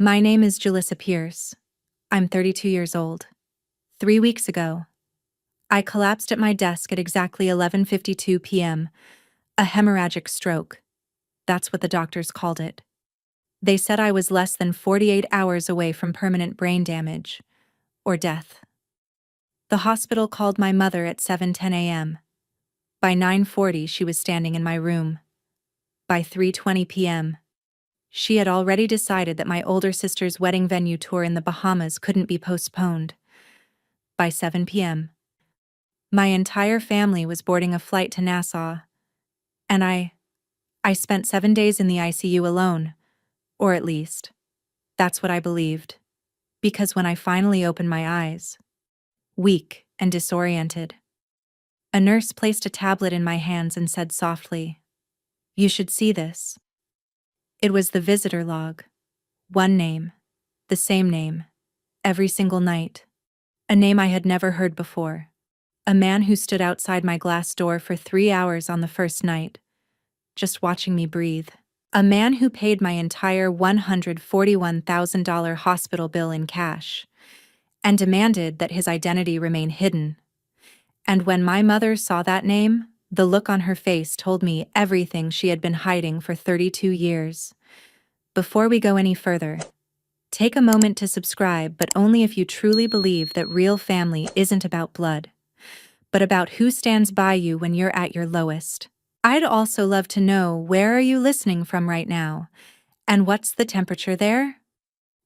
My name is Julissa Pierce. I'm 32 years old. 3 weeks ago, I collapsed at my desk at exactly 11:52 p.m., a hemorrhagic stroke. That's what the doctors called it. They said I was less than 48 hours away from permanent brain damage, or death. The hospital called my mother at 7:10 a.m. By 9:40, she was standing in my room. By 3:20 p.m., she had already decided that my older sister's wedding venue tour in the Bahamas couldn't be postponed. By 7 p.m., my entire family was boarding a flight to Nassau, and I spent 7 days in the ICU alone, or at least, that's what I believed, because when I finally opened my eyes, weak and disoriented, a nurse placed a tablet in my hands and said softly, "You should see this." It was the visitor log. One name, the same name, every single night. A name I had never heard before. A man who stood outside my glass door for 3 hours on the first night, just watching me breathe. A man who paid my entire $141,000 hospital bill in cash, and demanded that his identity remain hidden. And when my mother saw that name, the look on her face told me everything she had been hiding for 32 years. Before we go any further, take a moment to subscribe, but only if you truly believe that real family isn't about blood, but about who stands by you when you're at your lowest. I'd also love to know, where are you listening from right now, and what's the temperature there?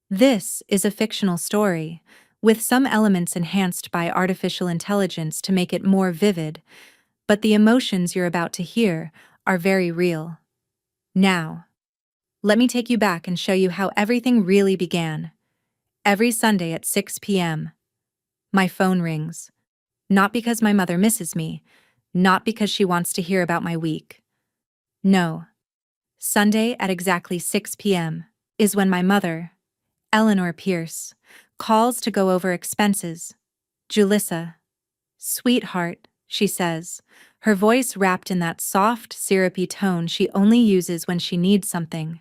This is a fictional story, with some elements enhanced by artificial intelligence to make it more vivid, but the emotions you're about to hear are very real. Now, let me take you back and show you how everything really began. Every Sunday at 6 p.m., my phone rings. Not because my mother misses me, not because she wants to hear about my week. No. Sunday at exactly 6 p.m. is when my mother, Eleanor Pierce, calls to go over expenses. "Julissa, sweetheart," she says, her voice wrapped in that soft, syrupy tone she only uses when she needs something.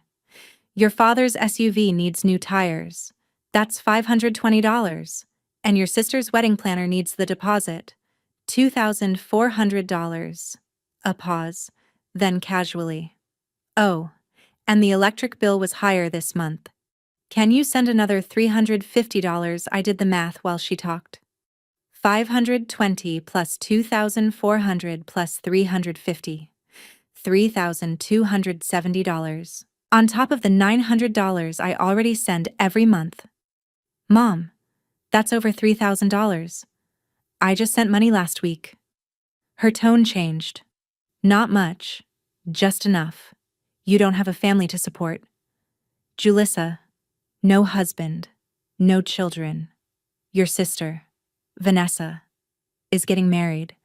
"Your father's SUV needs new tires. That's $520. And your sister's wedding planner needs the deposit. $2,400. A pause, then casually. "Oh, and the electric bill was higher this month. Can you send another $350? I did the math while she talked. 520 plus 2,400 plus 350. $3,270. On top of the $900 I already send every month. Mom, that's over $3,000. I just sent money last week." Her tone changed. "Not much, just enough. You don't have a family to support. Julissa, no husband, no children. Your sister, Vanessa, is getting married.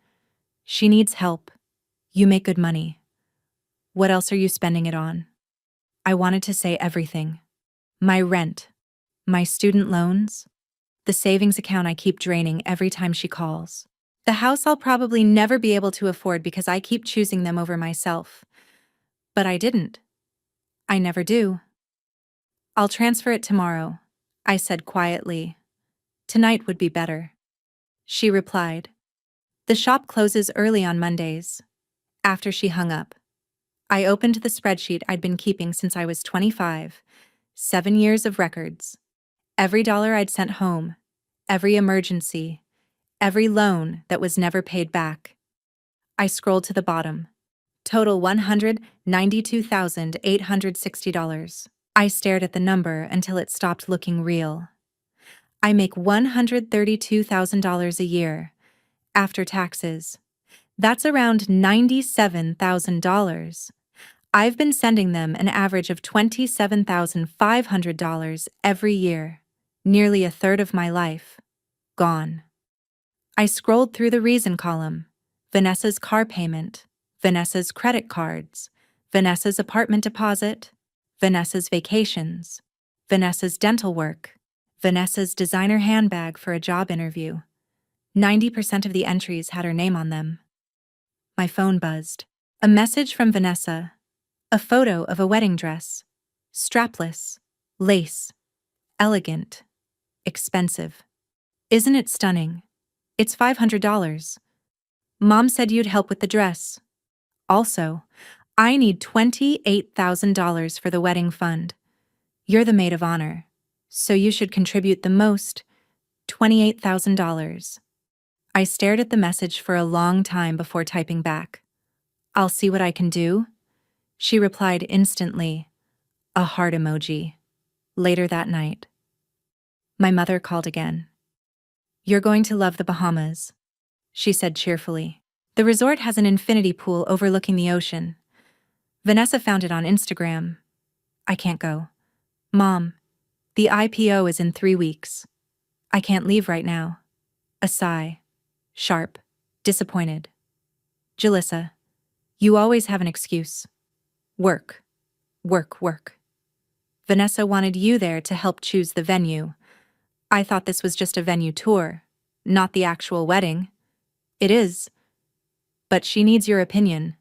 She needs help. You make good money. What else are you spending it on?" I wanted to say everything. My rent, my student loans, the savings account I keep draining every time she calls. The house I'll probably never be able to afford because I keep choosing them over myself. But I didn't. I never do. "I'll transfer it tomorrow," I said quietly. "Tonight would be better." She replied. "The shop closes early on Mondays." After she hung up, I opened the spreadsheet I'd been keeping since I was 25, 7 years of records. Every dollar I'd sent home, every emergency, every loan that was never paid back. I scrolled to the bottom. Total $192,860. I stared at the number until it stopped looking real. I make $132,000 a year, after taxes. That's around $97,000. I've been sending them an average of $27,500 every year, nearly a third of my life. Gone. I scrolled through the reason column. Vanessa's car payment, Vanessa's credit cards, Vanessa's apartment deposit, Vanessa's vacations, Vanessa's dental work, Vanessa's designer handbag for a job interview. 90% of the entries had her name on them. My phone buzzed. A message from Vanessa. A photo of a wedding dress. Strapless. Lace. Elegant. Expensive. Isn't it stunning? It's $500. Mom said you'd help with the dress. Also, I need $28,000 for the wedding fund. You're the maid of honor, so you should contribute the most, $28,000. I stared at the message for a long time before typing back. I'll see what I can do. She replied instantly, a heart emoji. Later that night, my mother called again. You're going to love the Bahamas, she said cheerfully. The resort has an infinity pool overlooking the ocean. Vanessa found it on Instagram. I can't go. Mom, the IPO is in 3 weeks. I can't leave right now. A sigh. Sharp. Disappointed. Jalissa, you always have an excuse. Work. Work, work. Vanessa wanted you there to help choose the venue. I thought this was just a venue tour, not the actual wedding. It is. But she needs your opinion.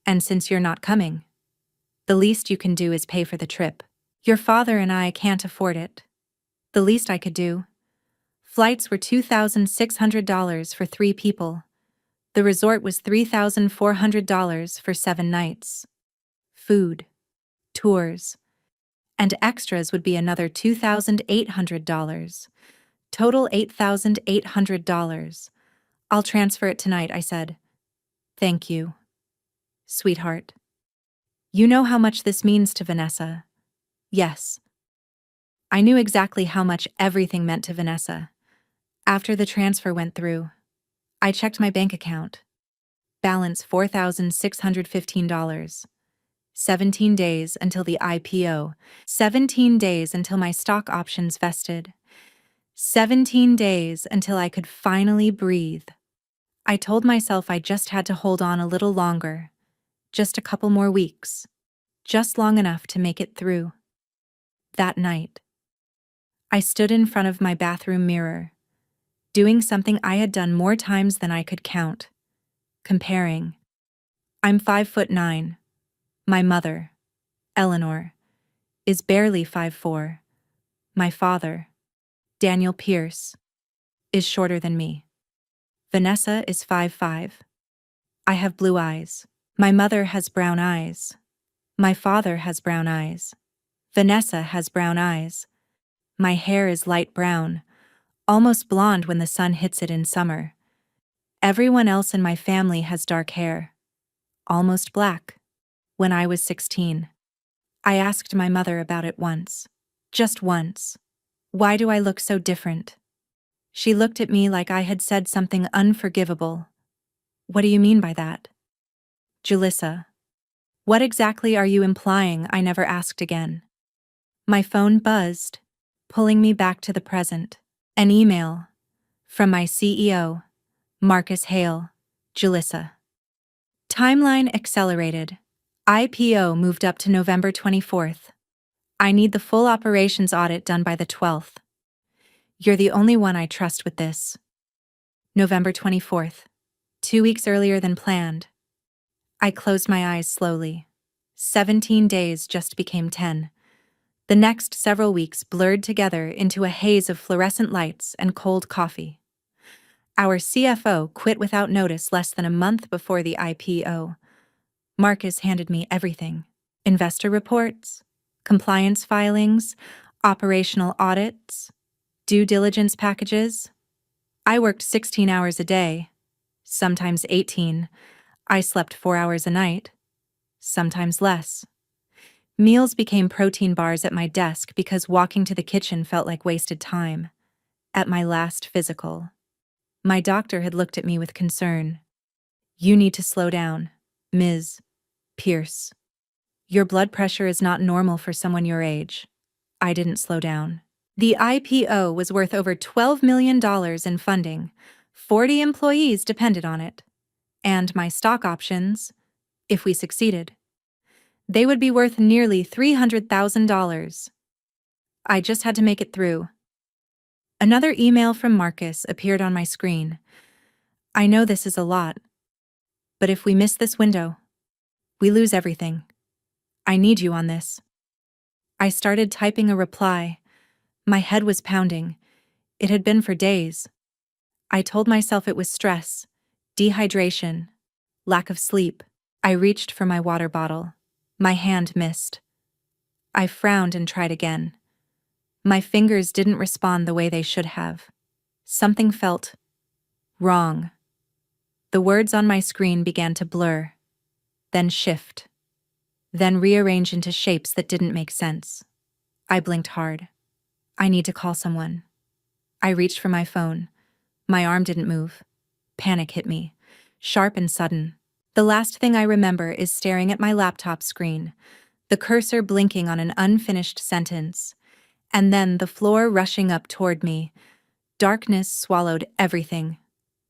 And since you're not coming, the least you can do is pay for the trip. Your father and I can't afford it. The least I could do. Flights were $2,600 for 3 people. The resort was $3,400 for 7 nights. Food, tours, and extras would be another $2,800. Total $8,800. I'll transfer it tonight, I said. Thank you, sweetheart. You know how much this means to Vanessa. Yes. I knew exactly how much everything meant to Vanessa. After the transfer went through, I checked my bank account. Balance $4,615. 17 days until the IPO. 17 days until my stock options vested. 17 days until I could finally breathe. I told myself I just had to hold on a little longer. Just a couple more weeks. Just long enough to make it through. That night, I stood in front of my bathroom mirror, doing something I had done more times than I could count. Comparing. I'm 5'9". My mother, Eleanor, is barely 5'4". My father, Daniel Pierce, is shorter than me. Vanessa is 5'5". I have blue eyes. My mother has brown eyes. My father has brown eyes. Vanessa has brown eyes. My hair is light brown, almost blonde when the sun hits it in summer. Everyone else in my family has dark hair, almost black. When I was 16, I asked my mother about it once. Just once. Why do I look so different? She looked at me like I had said something unforgivable. What do you mean by that? Jalissa, what exactly are you implying? I never asked again. My phone buzzed, pulling me back to the present. An email from my CEO, Marcus Hale. Jalissa. Timeline accelerated. IPO moved up to November 24th. I need the full operations audit done by the 12th. You're the only one I trust with this. November 24th. 2 weeks earlier than planned. I closed my eyes slowly. 17 days just became 10. The next several weeks blurred together into a haze of fluorescent lights and cold coffee. Our CFO quit without notice less than a month before the IPO. Marcus handed me everything. Investor reports, compliance filings, operational audits, due diligence packages. I worked 16 hours a day, sometimes 18. I slept 4 hours a night, sometimes less. Meals became protein bars at my desk because walking to the kitchen felt like wasted time. At my last physical, my doctor had looked at me with concern. You need to slow down, Ms. Pierce. Your blood pressure is not normal for someone your age. I didn't slow down. The IPO was worth over $12 million in funding. 40 employees depended on it. And my stock options, if we succeeded, they would be worth nearly $300,000. I just had to make it through. Another email from Marcus appeared on my screen. I know this is a lot, but if we miss this window, we lose everything. I need you on this. I started typing a reply, My head was pounding. It had been for days. I told myself it was stress, dehydration, lack of sleep. I reached for my water bottle. My hand missed. I frowned and tried again. My fingers didn't respond the way they should have. Something felt wrong. The words on my screen began to blur, then shift, then rearrange into shapes that didn't make sense. I blinked hard. I need to call someone. I reached for my phone. My arm didn't move. Panic hit me, sharp and sudden. The last thing I remember is staring at my laptop screen, the cursor blinking on an unfinished sentence, and then the floor rushing up toward me. Darkness swallowed everything.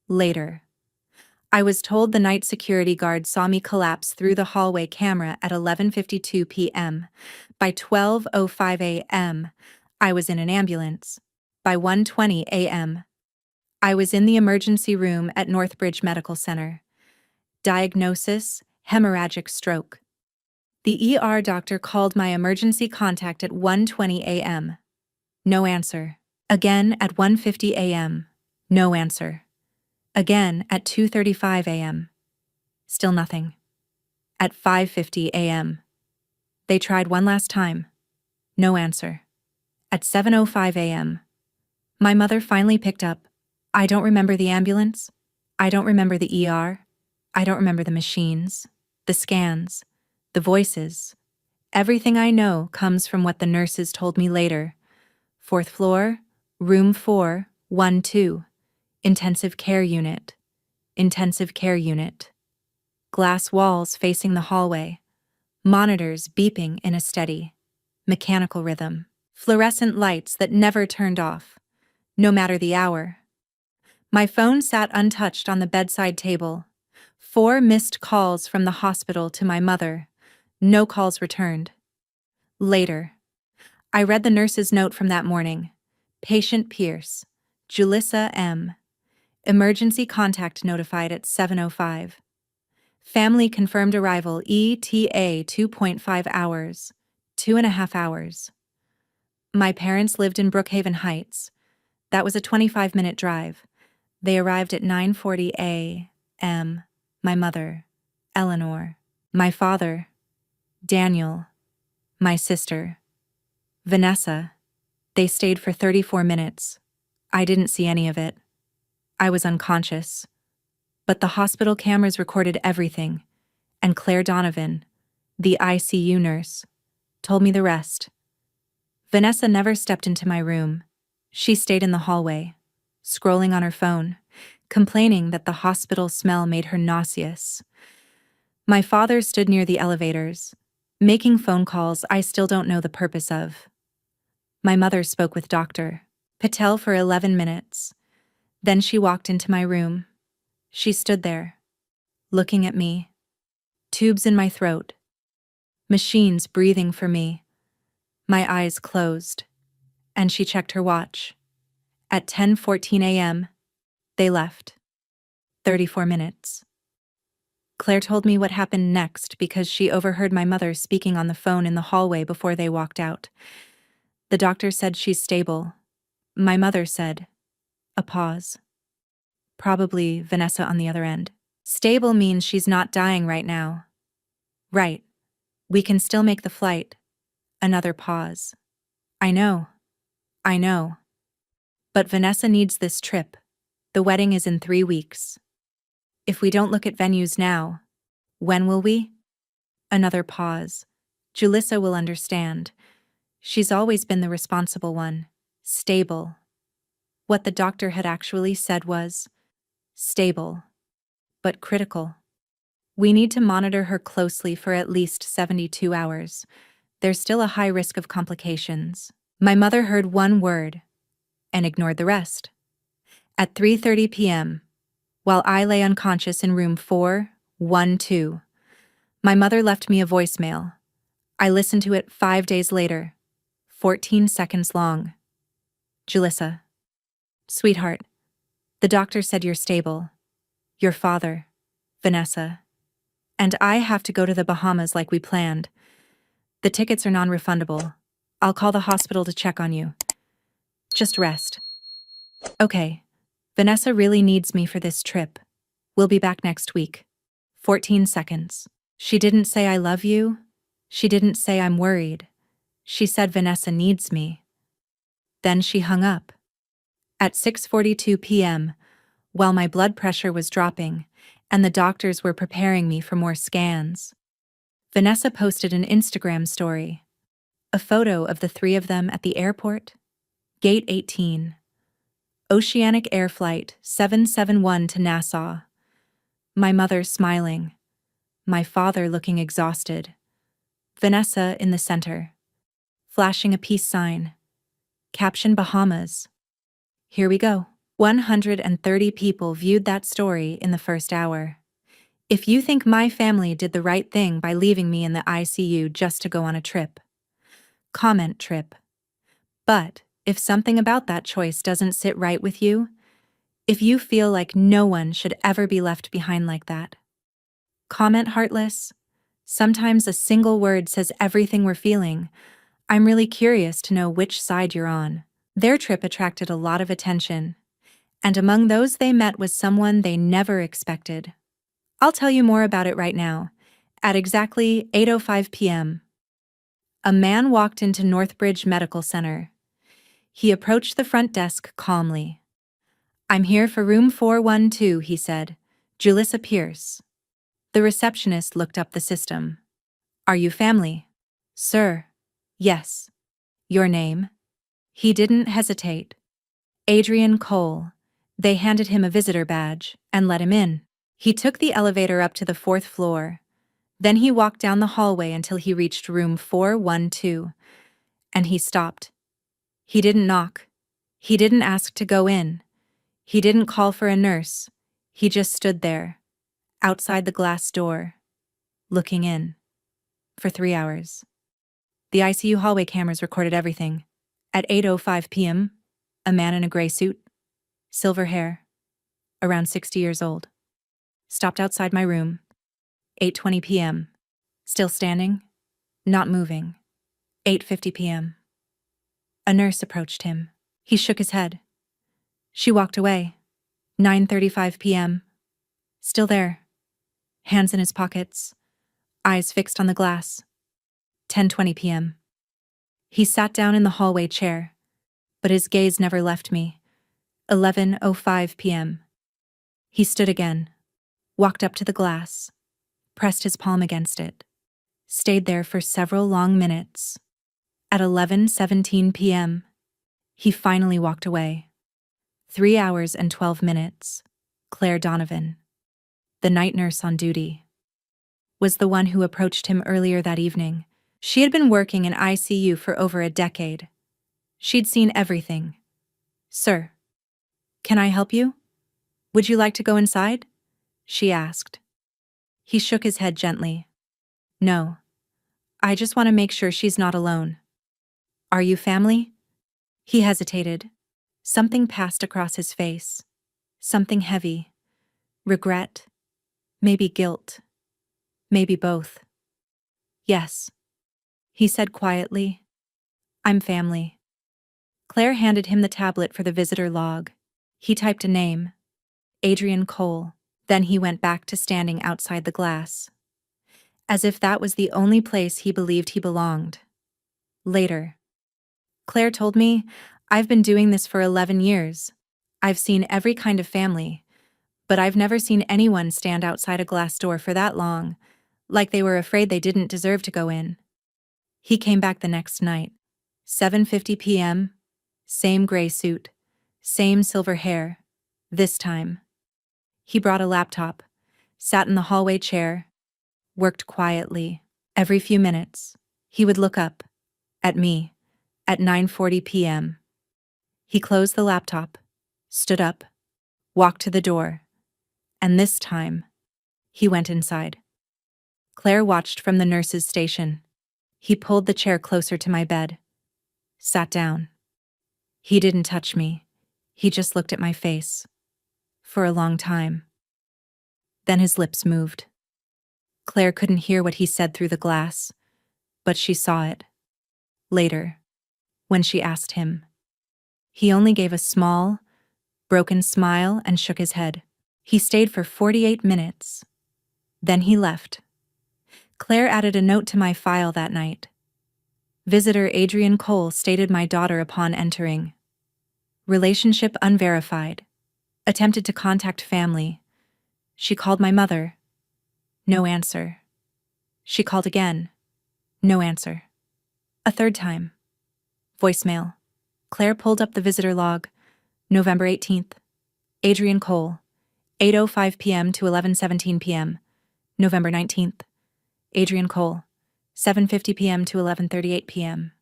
Later, I was told the night security guard saw me collapse through the hallway camera at 11:52 p.m. By 12:05 a.m., I was in an ambulance. By 1:20 a.m., I was in the emergency room at Northbridge Medical Center. Diagnosis: hemorrhagic stroke. The ER doctor called my emergency contact at 1:20 a.m. No answer. Again at 1:50 a.m. No answer. Again at 2:35 a.m. Still nothing. At 5:50 a.m. They tried one last time. No answer. At 7:05 a.m. my mother finally picked up. I don't remember the ambulance. I don't remember the ER. I don't remember the machines, the scans, the voices. Everything I know comes from what the nurses told me later. 4th floor, room 412, intensive care unit. Intensive care unit. Glass walls facing the hallway. Monitors beeping in a steady, mechanical rhythm. Fluorescent lights that never turned off, no matter the hour. My phone sat untouched on the bedside table. 4 missed calls from the hospital to my mother. No calls returned. Later, I read the nurse's note from that morning. Patient Pierce, Julissa M. Emergency contact notified at 7:05. Family confirmed arrival ETA 2.5 hours, 2.5 hours. My parents lived in Brookhaven Heights. That was a 25-minute drive. They arrived at 9:40 a.m. My mother, Eleanor. My father, Daniel. My sister, Vanessa. They stayed for 34 minutes. I didn't see any of it. I was unconscious. But the hospital cameras recorded everything, and Claire Donovan, the ICU nurse, told me the rest. Vanessa never stepped into my room. She stayed in the hallway, scrolling on her phone, complaining that the hospital smell made her nauseous. My father stood near the elevators, making phone calls I still don't know the purpose of. My mother spoke with Dr. Patel for 11 minutes. Then she walked into my room. She stood there, looking at me. Tubes in my throat. Machines breathing for me. My eyes closed. And she checked her watch. At 10:14 a.m., they left. 34 minutes. Claire told me what happened next because she overheard my mother speaking on the phone in the hallway before they walked out. The doctor said she's stable. My mother said, a pause. Probably Vanessa on the other end. Stable means she's not dying right now. Right. We can still make the flight. Another pause. I know. But Vanessa needs this trip. The wedding is in 3 weeks. If we don't look at venues now, when will we? Another pause. Julissa will understand. She's always been the responsible one. Stable. What the doctor had actually said was, stable, but critical. We need to monitor her closely for at least 72 hours. There's still a high risk of complications. My mother heard one word and ignored the rest. At 3:30 p.m., while I lay unconscious in room 412, my mother left me a voicemail. I listened to it 5 days later, 14 seconds long. Julissa. Sweetheart, the doctor said you're stable. Your father, Vanessa. And I have to go to the Bahamas like we planned. The tickets are non-refundable. I'll call the hospital to check on you. Just rest. Okay. Vanessa really needs me for this trip. We'll be back next week. 14 seconds. She didn't say I love you. She didn't say I'm worried. She said Vanessa needs me. Then she hung up. At 6:42 p.m., while my blood pressure was dropping and the doctors were preparing me for more scans, Vanessa posted an Instagram story. A photo of the three of them at the airport. Gate 18. Oceanic Air Flight 771 to Nassau. My mother smiling. My father looking exhausted. Vanessa in the center. Flashing a peace sign. Caption Bahamas. Here we go. 130 people viewed that story in the first hour. If you think my family did the right thing by leaving me in the ICU just to go on a trip, comment trip. But if something about that choice doesn't sit right with you, if you feel like no one should ever be left behind like that, comment heartless. Sometimes a single word says everything we're feeling. I'm really curious to know which side you're on. Their trip attracted a lot of attention, and among those they met was someone they never expected. I'll tell you more about it right now. At exactly 8:05 p.m., a man walked into Northbridge Medical Center. He approached the front desk calmly. "I'm here for room 412, he said. "Julissa Pierce." The receptionist looked up the system. "Are you family?" "Sir." "Yes." "Your name?" He didn't hesitate. "Adrian Cole." They handed him a visitor badge and let him in. He took the elevator up to the 4th floor. Then he walked down the hallway until he reached room 412. And he stopped. He didn't knock. He didn't ask to go in. He didn't call for a nurse. He just stood there, outside the glass door, looking in. For 3 hours. The ICU hallway cameras recorded everything. At 8:05 p.m., a man in a gray suit, silver hair, around 60 years old, stopped outside my room. 8:20 p.m. Still standing, not moving. 8:50 p.m. A nurse approached him. He shook his head. She walked away. 9:35 p.m. Still there. Hands in his pockets, eyes fixed on the glass. 10:20 p.m. He sat down in the hallway chair, but his gaze never left me. 11:05 p.m. He stood again, walked up to the glass, pressed his palm against it, stayed there for several long minutes. At 11:17 p.m., he finally walked away. 3 hours and 12 minutes. Claire Donovan, the night nurse on duty, was the one who approached him earlier that evening. She had been working in ICU for over a decade. She'd seen everything. "Sir, can I help you? Would you like to go inside?" she asked. He shook his head gently. "No. I just want to make sure she's not alone." "Are you family?" He hesitated. Something passed across his face. Something heavy. Regret. Maybe guilt. Maybe both. "Yes," he said quietly. "I'm family." Claire handed him the tablet for the visitor log. He typed a name. Adrian Cole. Then he went back to standing outside the glass, as if that was the only place he believed he belonged. Later. "Claire told me, I've been doing this for 11 years. I've seen every kind of family, but I've never seen anyone stand outside a glass door for that long, like they were afraid they didn't deserve to go in." He came back the next night. 7:50 p.m., same gray suit, same silver hair. This time, he brought a laptop, sat in the hallway chair, worked quietly. Every few minutes, he would look up, at me, at 9:40 p.m. He closed the laptop, stood up, walked to the door, and this time, he went inside. Claire watched from the nurse's station. He pulled the chair closer to my bed, sat down. He didn't touch me. He just looked at my face. For a long time. Then his lips moved. Claire couldn't hear what he said through the glass, but she saw it. Later, when she asked him, He only gave a small, broken smile and shook his head. He stayed for 48 minutes. Then he left. Claire added a note to my file that night. Visitor Adrian Cole stated my daughter upon entering. Relationship unverified. Attempted to contact family. She called my mother. No answer. She called again. No answer. A third time. Voicemail. Claire pulled up the visitor log. November 18th. Adrian Cole. 8:05 p.m. to 11:17 p.m. November 19th. Adrian Cole. 7:50 p.m. to 11:38 p.m.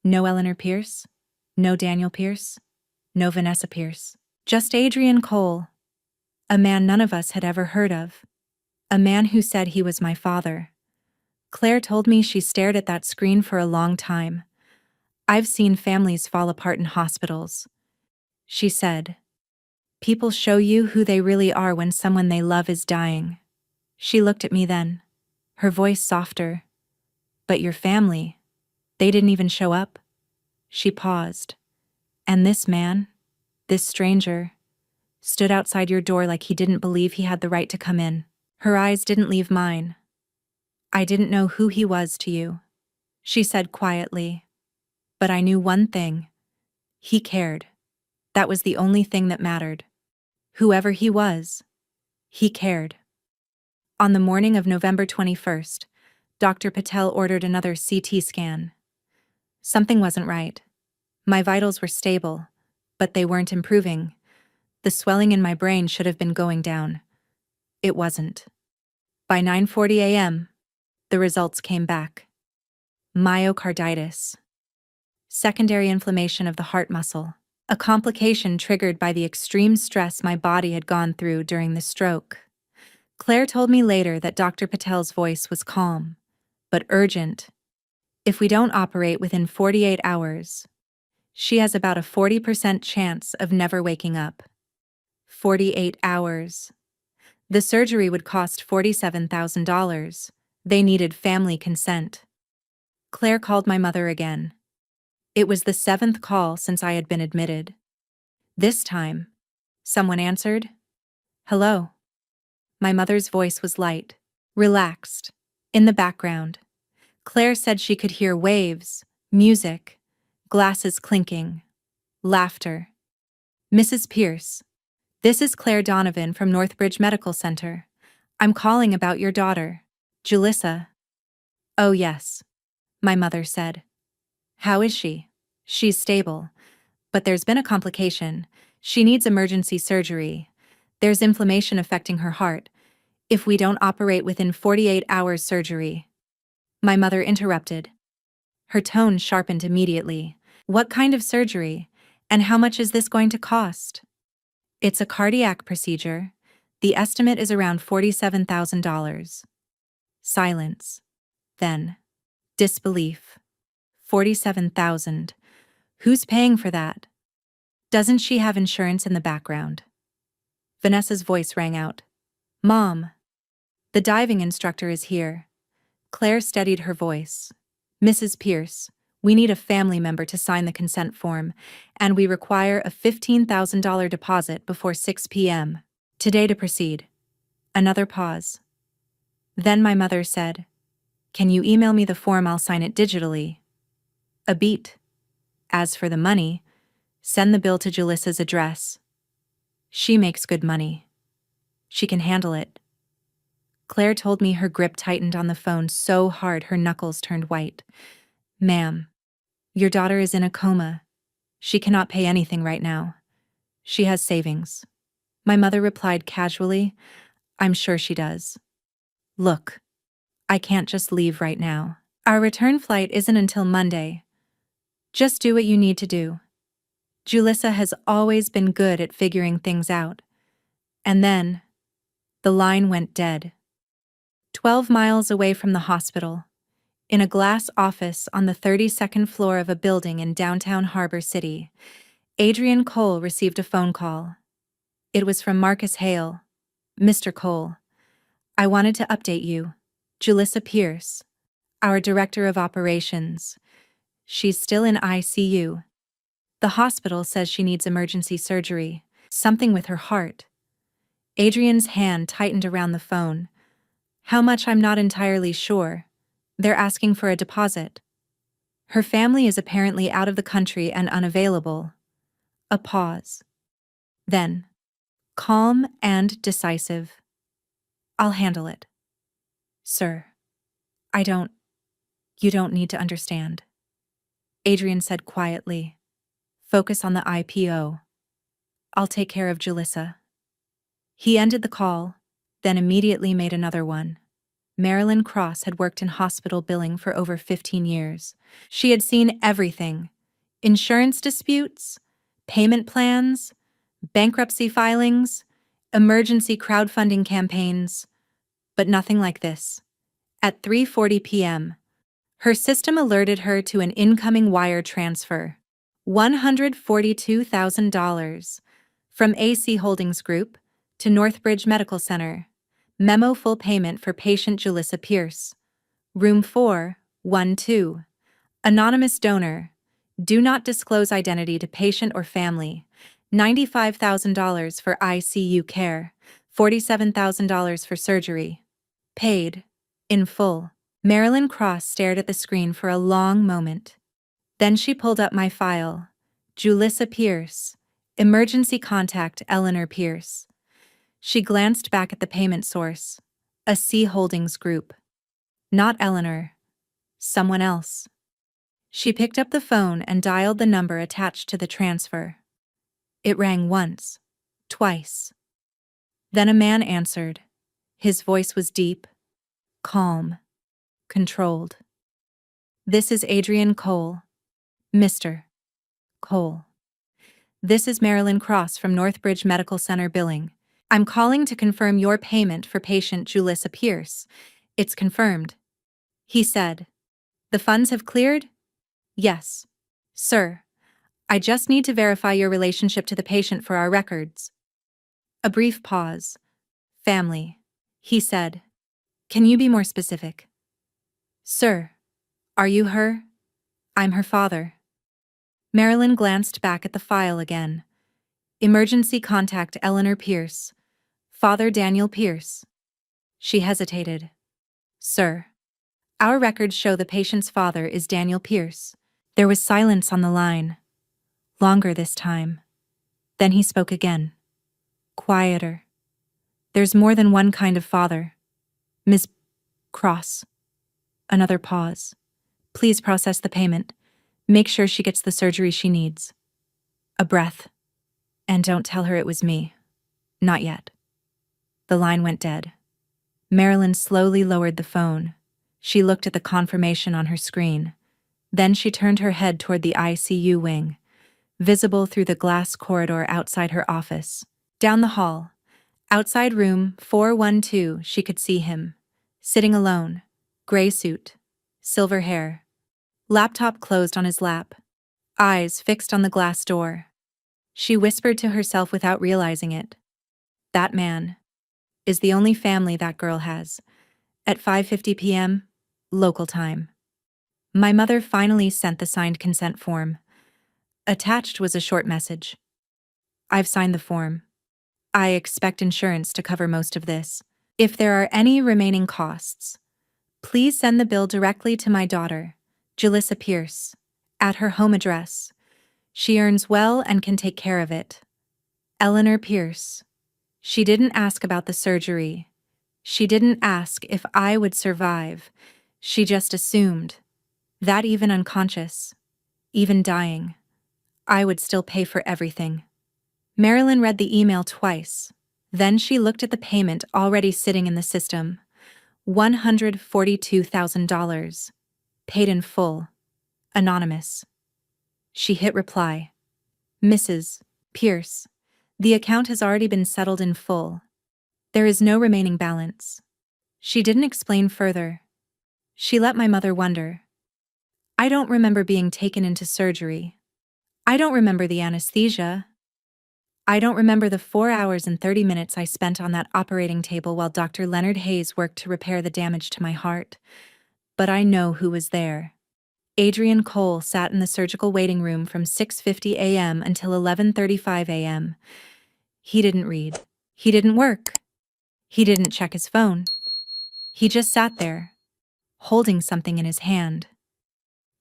No Eleanor Pierce. No Daniel Pierce. No Vanessa Pierce. Just Adrian Cole. A man none of us had ever heard of. A man who said he was my father. Claire told me she stared at that screen for a long time. I've seen families fall apart in hospitals. She said, people show you who they really are when someone they love is dying. She looked at me then, her voice softer. But your family, they didn't even show up. She paused. And this man, this stranger, stood outside your door like he didn't believe he had the right to come in. Her eyes didn't leave mine. I didn't know who he was to you, she said quietly. But I knew one thing. He cared. That was the only thing that mattered. Whoever he was, he cared. On the morning of November 21st, Dr. Patel ordered another CT scan. Something wasn't right. My vitals were stable, but they weren't improving. The swelling in my brain should have been going down. It wasn't. By 9:40 a.m., the results came back. Myocarditis. Secondary inflammation of the heart muscle. A complication triggered by the extreme stress my body had gone through during the stroke. Claire told me later that Dr. Patel's voice was calm, but urgent. If we don't operate within 48 hours, she has about a 40% chance of never waking up. 48 hours. The surgery would cost $47,000. They needed family consent. Claire called my mother again. It was the 7th call since I had been admitted. This time, someone answered. Hello. My mother's voice was light, relaxed. In the background, Claire said she could hear waves, music, glasses clinking, laughter. Mrs. Pierce, this is Claire Donovan from Northbridge Medical Center. I'm calling about your daughter, Julissa. Oh yes, my mother said. How is she? She's stable, but there's been a complication. She needs emergency surgery. There's inflammation affecting her heart. If we don't operate within 48 hours surgery. My mother interrupted. Her tone sharpened immediately. What kind of surgery? And how much is this going to cost? It's a cardiac procedure. The estimate is around $47,000. Silence. Then, disbelief. 47,000. Who's paying for that? Doesn't she have insurance in the background? Vanessa's voice rang out. Mom. The diving instructor is here. Claire steadied her voice. Mrs. Pierce, we need a family member to sign the consent form, and we require a $15,000 deposit before 6 p.m. today to proceed. Another pause. Then my mother said, Can you email me the form? I'll sign it digitally. A beat. As for the money, send the bill to Julissa's address. She makes good money. She can handle it. Claire told me her grip tightened on the phone so hard her knuckles turned white. Ma'am, your daughter is in a coma. She cannot pay anything right now. She has savings. My mother replied casually, I'm sure she does. Look, I can't just leave right now. Our return flight isn't until Monday. Just do what you need to do. Julissa has always been good at figuring things out. And then, the line went dead. 12 miles away from the hospital, in a glass office on the 32nd floor of a building in downtown Harbor City, Adrian Cole received a phone call. It was from Marcus Hale. Mr. Cole, I wanted to update you. Julissa Pierce, our director of operations. She's still in ICU. The hospital says she needs emergency surgery, something with her heart. Adrian's hand tightened around the phone. How much I'm not entirely sure. They're asking for a deposit. Her family is apparently out of the country and unavailable. A pause. Then, calm and decisive. I'll handle it. Sir, you don't need to understand. Adrian said quietly. Focus on the IPO. I'll take care of Julissa. He ended the call, then immediately made another one. Marilyn Cross had worked in hospital billing for over 15 years. She had seen everything: insurance disputes, payment plans, bankruptcy filings, emergency crowdfunding campaigns, but nothing like this. At 3:40 p.m., her system alerted her to an incoming wire transfer. $142,000 from AC Holdings Group to Northbridge Medical Center. Memo: full payment for patient Julissa Pierce. Room 412. Anonymous donor. Do not disclose identity to patient or family. $95,000 for ICU care. $47,000 for surgery. Paid. In full. Marilyn Cross stared at the screen for a long moment. Then she pulled up my file. Julissa Pierce. Emergency contact Eleanor Pierce. She glanced back at the payment source. AC Holdings Group. Not Eleanor. Someone else. She picked up the phone and dialed the number attached to the transfer. It rang once, twice. Then a man answered. His voice was deep, calm, controlled. This is Adrian Cole. Mr. Cole. This is Marilyn Cross from Northbridge Medical Center Billing. I'm calling to confirm your payment for patient Julissa Pierce. It's confirmed. He said. The funds have cleared? Yes. Sir, I just need to verify your relationship to the patient for our records. A brief pause. Family. He said. Can you be more specific? Sir, are you her? I'm her father. Marilyn glanced back at the file again. Emergency contact Eleanor Pierce. Father Daniel Pierce. She hesitated. Sir, our records show the patient's father is Daniel Pierce. There was silence on the line. Longer this time. Then he spoke again. Quieter. There's more than one kind of father. Ms. Cross. Another pause. Please process the payment. Make sure she gets the surgery she needs. A breath. And don't tell her it was me. Not yet. The line went dead. Marilyn slowly lowered the phone. She looked at the confirmation on her screen. Then she turned her head toward the ICU wing, visible through the glass corridor outside her office. Down the hall, outside room 412, she could see him, sitting alone, gray suit, silver hair, laptop closed on his lap, eyes fixed on the glass door. She whispered to herself without realizing it. That man is the only family that girl has. At 5:50 p.m., local time. My mother finally sent the signed consent form. Attached was a short message. I've signed the form. I expect insurance to cover most of this. If there are any remaining costs, please send the bill directly to my daughter, Julissa Pierce, at her home address. She earns well and can take care of it. Eleanor Pierce. She didn't ask about the surgery. She didn't ask if I would survive. She just assumed that even unconscious, even dying, I would still pay for everything. Marilyn read the email twice. Then she looked at the payment already sitting in the system. $142,000. Paid in full. Anonymous. She hit reply. Mrs. Pierce, the account has already been settled in full. There is no remaining balance. She didn't explain further. She let my mother wonder. I don't remember being taken into surgery. I don't remember the anesthesia. I don't remember the 4 hours and 30 minutes I spent on that operating table while Dr. Leonard Hayes worked to repair the damage to my heart. But I know who was there. Adrian Cole sat in the surgical waiting room from 6:50 a.m. until 11:35 a.m. He didn't read. He didn't work. He didn't check his phone. He just sat there, holding something in his hand.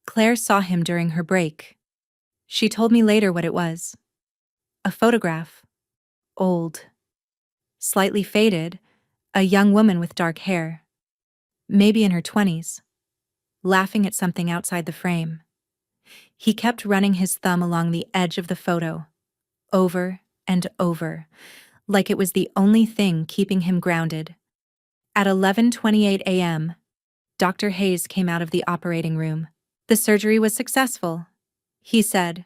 Claire saw him during her break. She told me later what it was. A photograph. Old. Slightly faded. A young woman with dark hair. Maybe in her 20s. Laughing at something outside the frame. He kept running his thumb along the edge of the photo. Over and over. Like it was the only thing keeping him grounded. At 11:28 a.m., Dr. Hayes came out of the operating room. The surgery was successful, he said.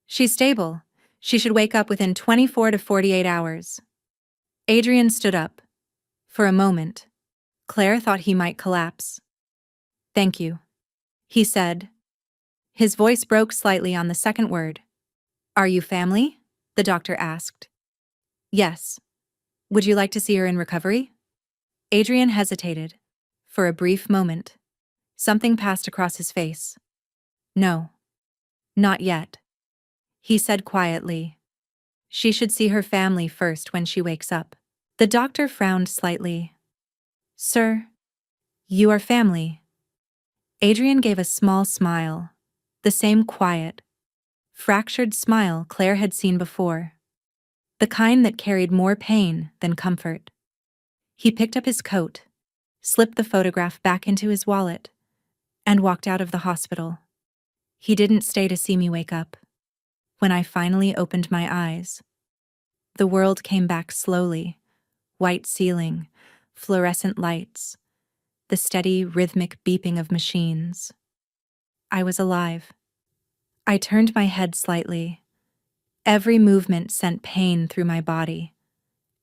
She's stable. She should wake up within 24 to 48 hours. Adrian stood up. For a moment, Claire thought he might collapse. Thank you, he said. His voice broke slightly on the second word. Are you family? The doctor asked. Yes. Would you like to see her in recovery? Adrian hesitated. For a brief moment. Something passed across his face. No. Not yet. He said quietly. She should see her family first when she wakes up. The doctor frowned slightly. Sir, you are family. Adrian gave a small smile. The same quiet, fractured smile Claire had seen before. The kind that carried more pain than comfort. He picked up his coat, slipped the photograph back into his wallet, and walked out of the hospital. He didn't stay to see me wake up. When I finally opened my eyes, the world came back slowly. White ceiling, fluorescent lights, the steady, rhythmic beeping of machines. I was alive. I turned my head slightly. Every movement sent pain through my body,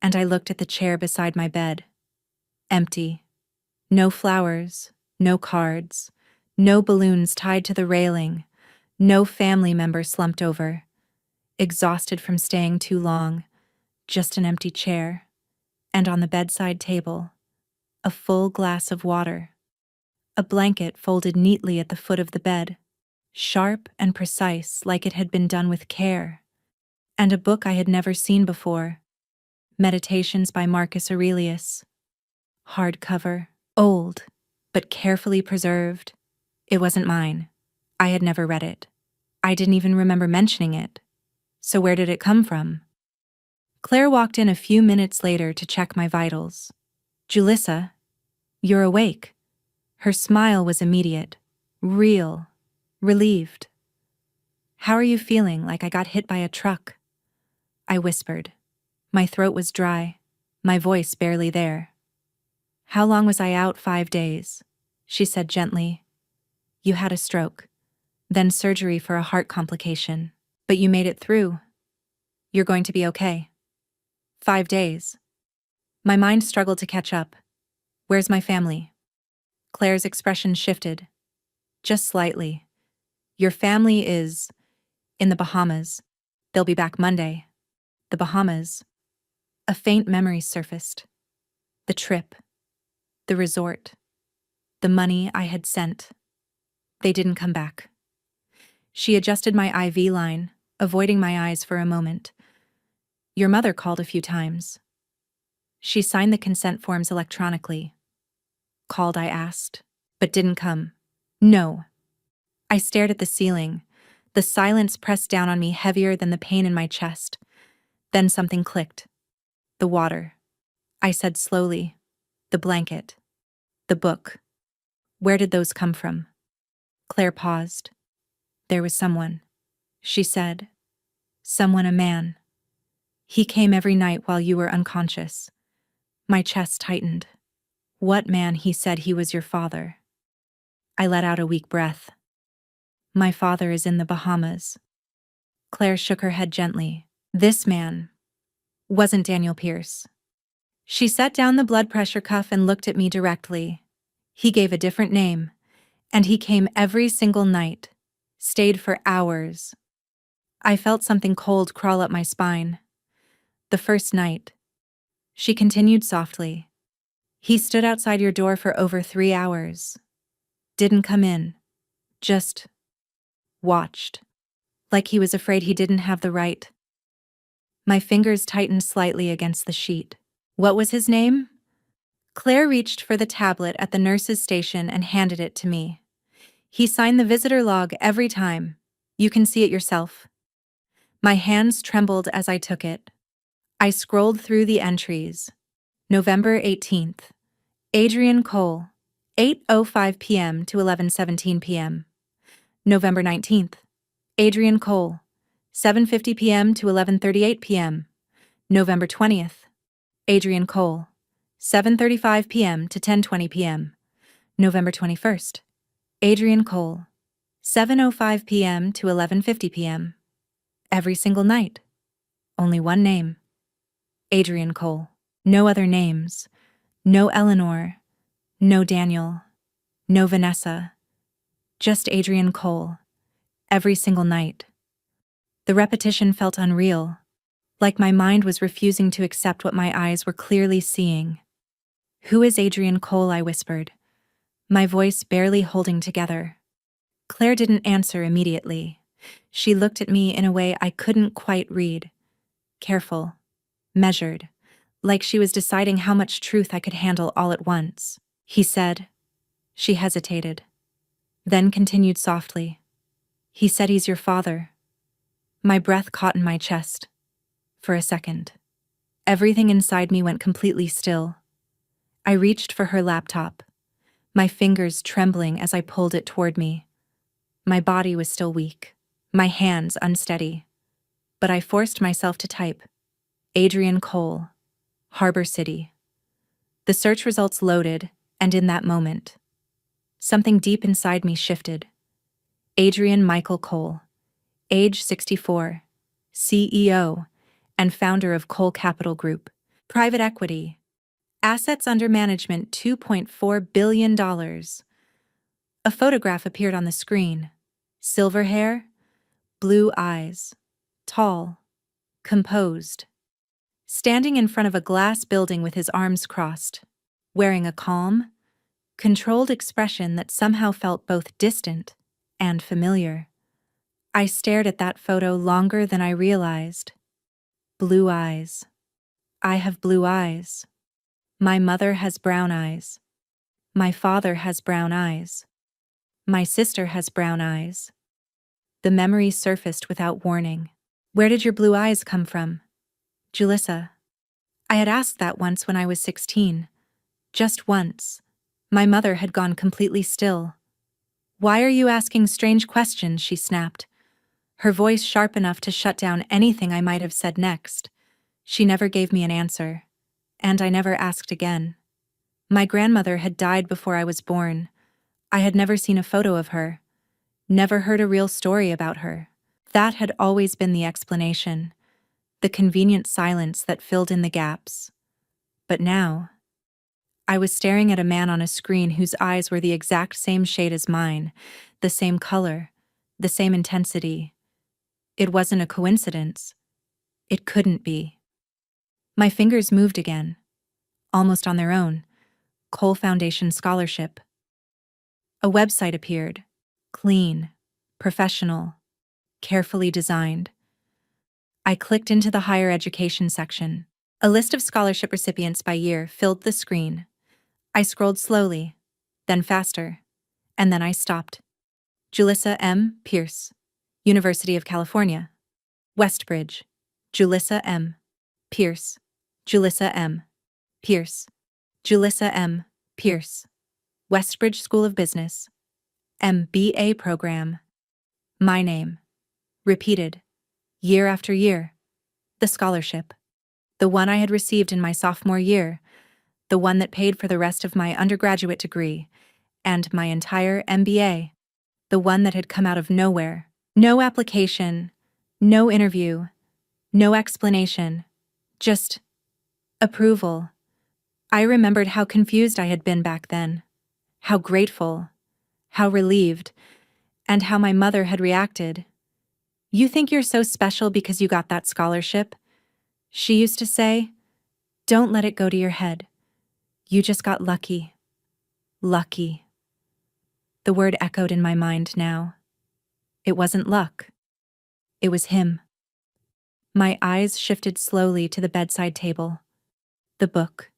and I looked at the chair beside my bed. Empty. No flowers, no cards, no balloons tied to the railing, no family member slumped over, exhausted from staying too long, just an empty chair, and on the bedside table, a full glass of water. A blanket folded neatly at the foot of the bed, sharp and precise like it had been done with care, and a book I had never seen before, Meditations by Marcus Aurelius. Hardcover, old, but carefully preserved. It wasn't mine. I had never read it. I didn't even remember mentioning it. So where did it come from? Claire walked in a few minutes later to check my vitals. Julissa, you're awake. Her smile was immediate, real, relieved. How are you feeling? Like I got hit by a truck? I whispered. My throat was dry, my voice barely there. How long was I out? 5 days, she said gently. You had a stroke, then surgery for a heart complication. But you made it through. You're going to be okay. 5 days. My mind struggled to catch up. Where's my family? Claire's expression shifted. Just slightly. Your family is in the Bahamas. They'll be back Monday. The Bahamas. A faint memory surfaced. The trip. The resort. The money I had sent. They didn't come back. She adjusted my IV line, avoiding my eyes for a moment. Your mother called a few times. She signed the consent forms electronically. Called, I asked, but didn't come. No. I stared at the ceiling. The silence pressed down on me heavier than the pain in my chest. Then something clicked. The water. I said slowly. The blanket. The book. Where did those come from? Claire paused. There was someone, she said. Someone, a man. He came every night while you were unconscious. My chest tightened. What man? He said he was your father. I let out a weak breath. My father is in the Bahamas. Claire shook her head gently. This man wasn't Daniel Pierce. She set down the blood pressure cuff and looked at me directly. He gave a different name, and he came every single night, stayed for hours. I felt something cold crawl up my spine. The first night, she continued softly. He stood outside your door for over 3 hours. Didn't come in. just watched, like he was afraid he didn't have the right. My fingers tightened slightly against the sheet. What was his name? Claire reached for the tablet at the nurse's station and handed it to me. He signed the visitor log every time. You can see it yourself. My hands trembled as I took it. I scrolled through the entries. November 18th. Adrian Cole, 8:05 p.m. to 11:17 p.m. November 19th. Adrian Cole, 7:50 p.m. to 11:38 p.m. November 20th. Adrian Cole, 7:35 p.m. to 10:20 p.m. November 21st. Adrian Cole, 7:05 p.m. to 11:50 p.m. Every single night. Only one name. Adrian Cole. No other names. No Eleanor. No Daniel. No Vanessa. Just Adrian Cole. Every single night. The repetition felt unreal, like my mind was refusing to accept what my eyes were clearly seeing. Who is Adrian Cole? I whispered, my voice barely holding together. Claire didn't answer immediately. She looked at me in a way I couldn't quite read. Careful, measured, like she was deciding how much truth I could handle all at once. He said. She hesitated, then continued softly. He said he's your father. My breath caught in my chest. For a second. Everything inside me went completely still. I reached for her laptop, my fingers trembling as I pulled it toward me. My body was still weak, my hands unsteady. But I forced myself to type. Adrian Cole, Harbor City. The search results loaded, and in that moment, something deep inside me shifted. Adrian Michael Cole, age 64, CEO, and founder of Cole Capital Group, private equity, assets under management $2.4 billion. A photograph appeared on the screen. Silver hair, blue eyes, tall, composed, standing in front of a glass building with his arms crossed, wearing a calm, controlled expression that somehow felt both distant and familiar. I stared at that photo longer than I realized. Blue eyes. I have blue eyes. My mother has brown eyes. My father has brown eyes. My sister has brown eyes. The memory surfaced without warning. Where did your blue eyes come from? Julissa. I had asked that once when I was 16. Just once. My mother had gone completely still. Why are you asking strange questions? She snapped, her voice sharp enough to shut down anything I might have said next. She never gave me an answer, and I never asked again. My grandmother had died before I was born. I had never seen a photo of her, never heard a real story about her. That had always been the explanation, the convenient silence that filled in the gaps. But now, I was staring at a man on a screen whose eyes were the exact same shade as mine, the same color, the same intensity. It wasn't a coincidence. It couldn't be. My fingers moved again, almost on their own. Cole Foundation Scholarship. A website appeared. Clean, professional, carefully designed. I clicked into the higher education section. A list of scholarship recipients by year filled the screen. I scrolled slowly, then faster, and then I stopped. Julissa M. Pierce, University of California. Westbridge. Julissa M. Pierce. Julissa M. Pierce. Julissa M. Pierce. Westbridge School of Business. MBA program. My name. Repeated. Year after year. The scholarship. The one I had received in my sophomore year. The one that paid for the rest of my undergraduate degree and my entire MBA. The one that had come out of nowhere. No application. No interview. No explanation. Just approval. I remembered how confused I had been back then. How grateful. How relieved. And how my mother had reacted. You think you're so special because you got that scholarship? She used to say, don't let it go to your head. You just got lucky. Lucky. The word echoed in my mind now. It wasn't luck. It was him. My eyes shifted slowly to the bedside table. The book.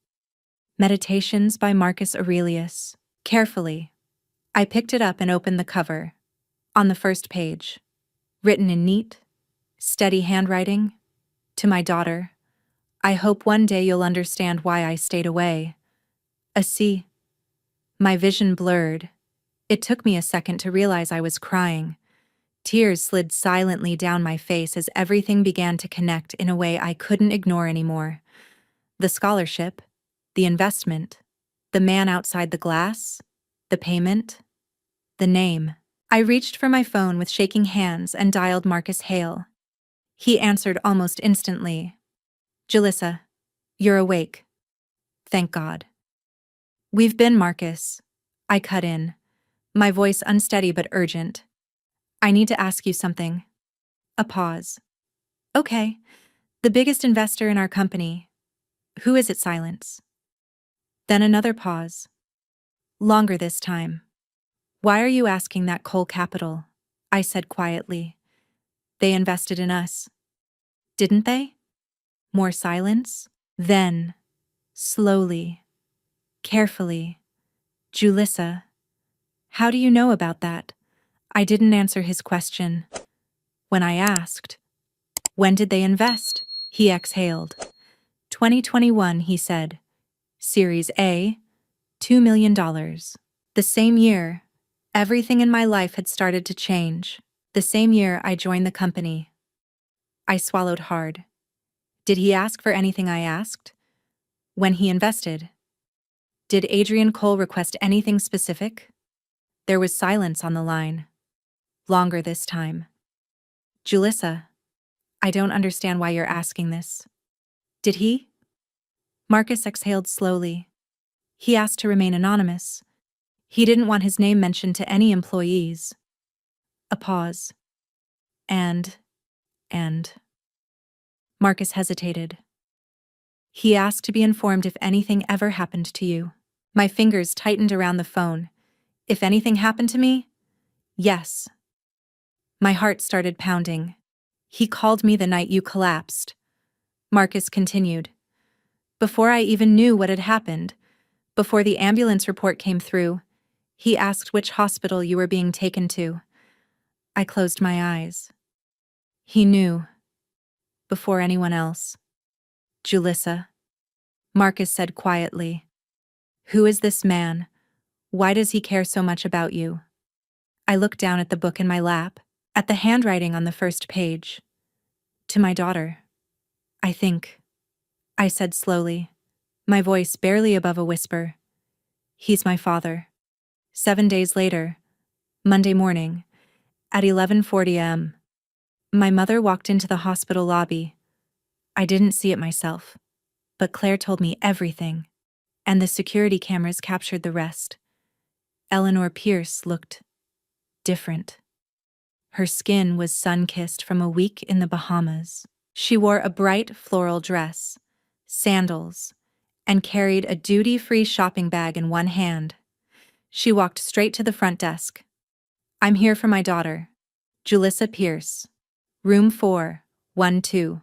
Meditations by Marcus Aurelius. Carefully, I picked it up and opened the cover. On the first page, written in neat, steady handwriting, to my daughter, I hope one day you'll understand why I stayed away. A C. My vision blurred. It took me a second to realize I was crying. Tears slid silently down my face as everything began to connect in a way I couldn't ignore anymore. The scholarship, the investment, the man outside the glass, the payment, the name. I reached for my phone with shaking hands and dialed Marcus Hale. He answered almost instantly. "Jalissa, you're awake. Thank God." "We've been, Marcus." I cut in, my voice unsteady but urgent. "I need to ask you something." A pause. "Okay. The biggest investor in our company. Who is it?" Silence. Then another pause. Longer this time. "Why are you asking that? Coal Capital?" I said quietly. "They invested in us." "Didn't they?" More silence. Then, slowly, carefully, "Julissa, how do you know about that?" I didn't answer his question. When I asked, "When did they invest?" he exhaled. 2021, he said. Series A, $2 million. The same year, everything in my life had started to change. The same year I joined the company. I swallowed hard. Did he ask for anything I asked? When he invested? Did Adrian Cole request anything specific? There was silence on the line. Longer this time. "Julissa, I don't understand why you're asking this." "Did he?" Marcus exhaled slowly. "He asked to remain anonymous. He didn't want his name mentioned to any employees." A pause. And. Marcus hesitated. "He asked to be informed if anything ever happened to you." My fingers tightened around the phone. "If anything happened to me?" "Yes." My heart started pounding. "He called me the night you collapsed." Marcus continued. "Before I even knew what had happened, before the ambulance report came through, he asked which hospital you were being taken to." I closed my eyes. He knew. Before anyone else. "Julissa," Marcus said quietly. "Who is this man? Why does he care so much about you?" I looked down at the book in my lap, at the handwriting on the first page. "To my daughter, I think," I said slowly, my voice barely above a whisper. "He's my father." 7 days later, Monday morning, at 11:40 a.m., my mother walked into the hospital lobby. I didn't see it myself, but Claire told me everything, and the security cameras captured the rest. Eleanor Pierce looked different. Her skin was sun-kissed from a week in the Bahamas. She wore a bright floral dress, sandals, and carried a duty-free shopping bag in one hand. She walked straight to the front desk. "I'm here for my daughter, Julissa Pierce. Room 412.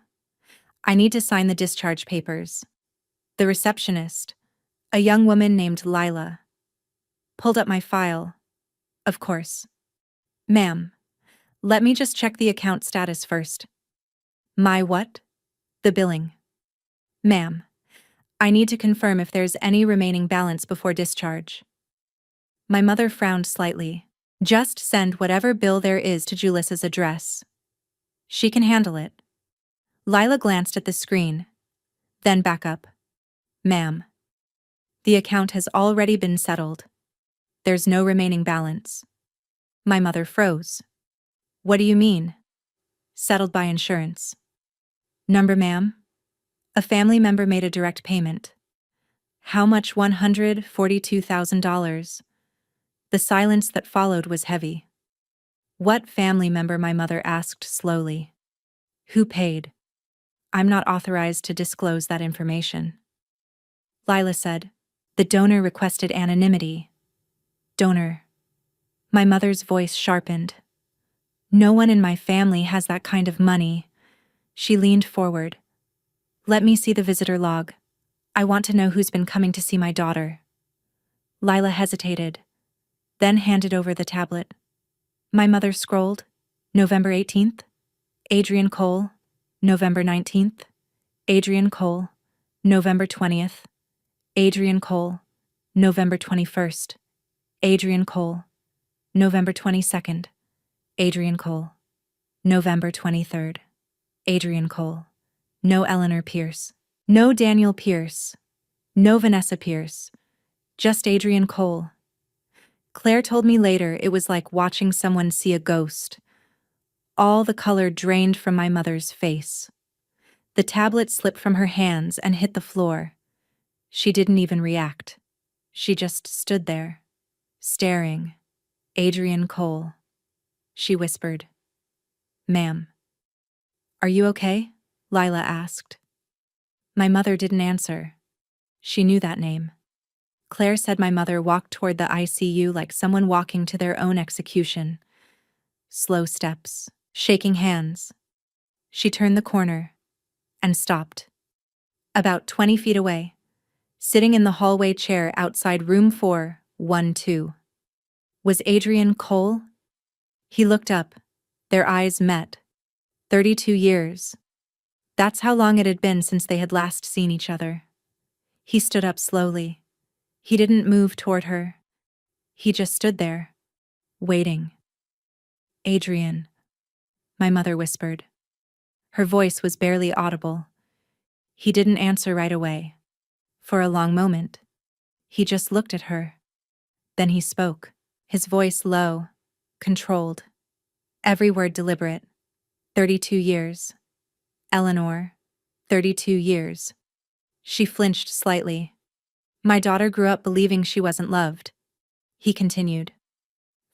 I need to sign the discharge papers." The receptionist, a young woman named Lila, pulled up my file. "Of course." "Ma'am, let me just check the account status first." "My what?" "The billing." "Ma'am, I need to confirm if there's any remaining balance before discharge." My mother frowned slightly. "Just send whatever bill there is to Julissa's address. She can handle it." Lila glanced at the screen, then back up. "Ma'am, the account has already been settled. There's no remaining balance." My mother froze. "What do you mean?" "Settled by insurance." "Number, ma'am?" "A family member made a direct payment." "How much?" $142,000. The silence that followed was heavy. "What family member?" my mother asked slowly. "Who paid?" "I'm not authorized to disclose that information." Lila said. "The donor requested anonymity." "Donor. My mother's voice sharpened. No one in my family has that kind of money. She leaned forward. Let me see the visitor log. I want to know who's been coming to see my daughter. Lila hesitated, then handed over the tablet. My mother scrolled. November 18th. Adrian Cole. November 19th. Adrian Cole. November 20th. Adrian Cole. November 21st. Adrian Cole. November 22nd. Adrian Cole. November 23rd. Adrian Cole. No Eleanor Pierce. No Daniel Pierce. No Vanessa Pierce. Just Adrian Cole. Claire told me later it was like watching someone see a ghost. All the color drained from my mother's face. The tablet slipped from her hands and hit the floor. She didn't even react. She just stood there, staring. Adrian Cole. She whispered. Ma'am. Are you okay? Lila asked. My mother didn't answer. She knew that name. Claire said my mother walked toward the ICU like someone walking to their own execution. Slow steps, shaking hands. She turned the corner and stopped. About 20 feet away, sitting in the hallway chair outside room 412. Was Adrian Cole? He looked up. Their eyes met. 32 years. That's how long it had been since they had last seen each other. He stood up slowly. He didn't move toward her. He just stood there, waiting. Adrian, my mother whispered. Her voice was barely audible. He didn't answer right away. For a long moment, he just looked at her. Then he spoke, his voice low, controlled. Every word deliberate. 32 years. Eleanor, 32 years. She flinched slightly. My daughter grew up believing she wasn't loved. He continued.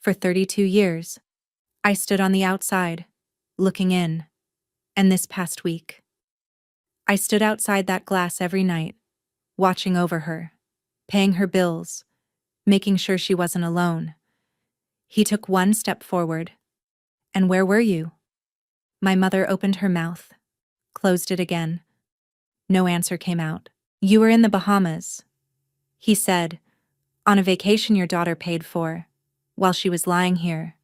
For 32 years, I stood on the outside, looking in. And this past week, I stood outside that glass every night, watching over her, paying her bills, making sure she wasn't alone. He took one step forward. And where were you? My mother opened her mouth, closed it again. No answer came out. You were in the Bahamas, he said, on a vacation your daughter paid for, while she was lying here,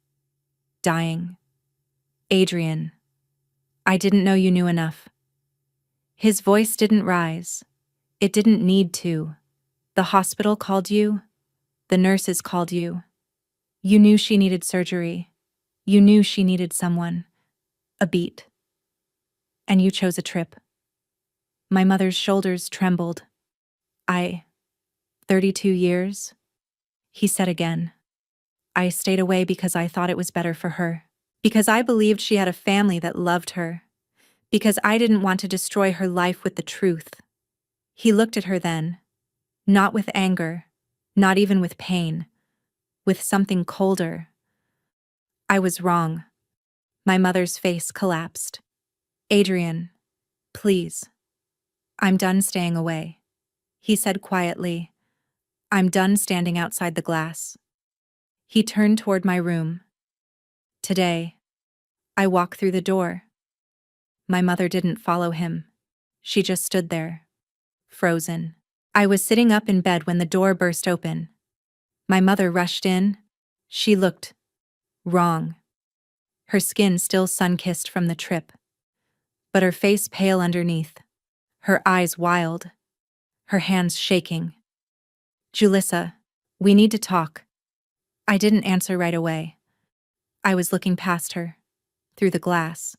dying. Adrian, I didn't know you knew enough. His voice didn't rise. It didn't need to. The hospital called you. The nurses called you. You knew she needed surgery. You knew she needed someone. A beat. And you chose a trip. My mother's shoulders trembled. 32 years? He said again. I stayed away because I thought it was better for her. Because I believed she had a family that loved her. Because I didn't want to destroy her life with the truth. He looked at her then. Not with anger. Not even with pain. With something colder. I was wrong. My mother's face collapsed. Adrian, please. I'm done staying away. He said quietly. I'm done standing outside the glass. He turned toward my room. Today, I walk through the door. My mother didn't follow him. She just stood there, frozen. I was sitting up in bed when the door burst open. My mother rushed in. She looked wrong. Her skin still sun-kissed from the trip, but her face pale underneath, her eyes wild, her hands shaking. Julissa, we need to talk. I didn't answer right away. I was looking past her, through the glass,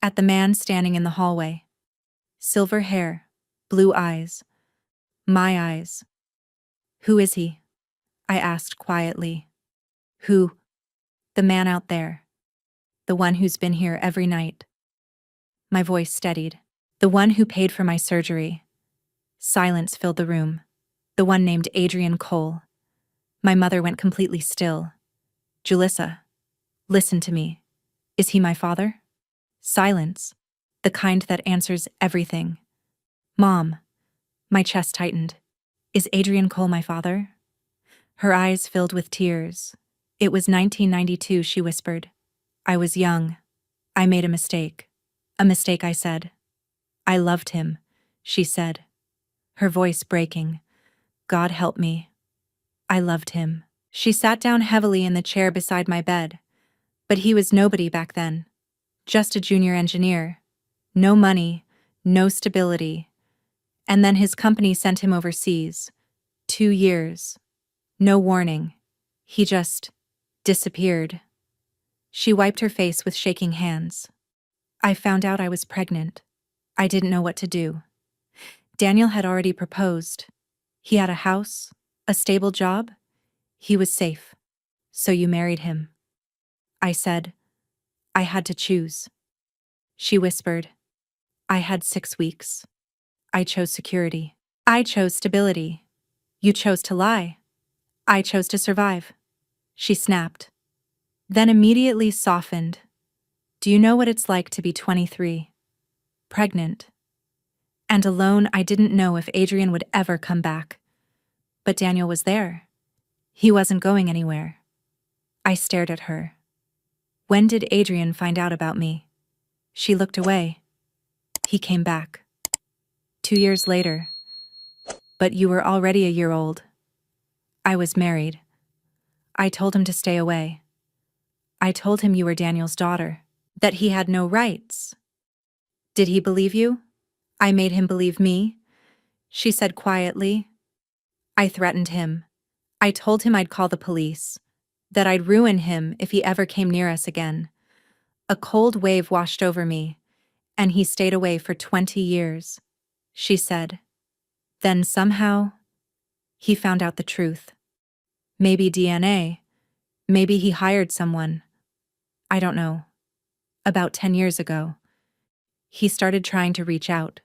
at the man standing in the hallway. Silver hair, blue eyes, my eyes. Who is he? I asked quietly. Who? The man out there. The one who's been here every night. My voice steadied. The one who paid for my surgery. Silence filled the room. The one named Adrian Cole. My mother went completely still. Julissa, listen to me. Is he my father? Silence. The kind that answers everything. Mom. My chest tightened. Is Adrian Cole my father? Her eyes filled with tears. It was 1992, she whispered. I was young. I made a mistake. A mistake, I said. I loved him, she said, her voice breaking. God help me. I loved him. She sat down heavily in the chair beside my bed. But he was nobody back then. Just a junior engineer. No money, no stability. And then his company sent him overseas. 2 years. No warning. He just disappeared. She wiped her face with shaking hands. I found out I was pregnant. I didn't know what to do. Daniel had already proposed. He had a house, a stable job. He was safe. So you married him. I said, I had to choose. She whispered, I had 6 weeks. I chose security. I chose stability. You chose to lie. I chose to survive. She snapped. Then immediately softened. Do you know what it's like to be 23? Pregnant. And alone. I didn't know if Adrian would ever come back. But Daniel was there. He wasn't going anywhere. I stared at her. When did Adrian find out about me? She looked away. He came back. 2 years later. But you were already a year old. I was married. I told him to stay away. I told him you were Daniel's daughter, that he had no rights. Did he believe you? I made him believe me, she said quietly. I threatened him. I told him I'd call the police, that I'd ruin him if he ever came near us again. A cold wave washed over me, and he stayed away for 20 years, she said. Then somehow, he found out the truth. Maybe DNA. Maybe he hired someone. I don't know. About 10 years ago, he started trying to reach out.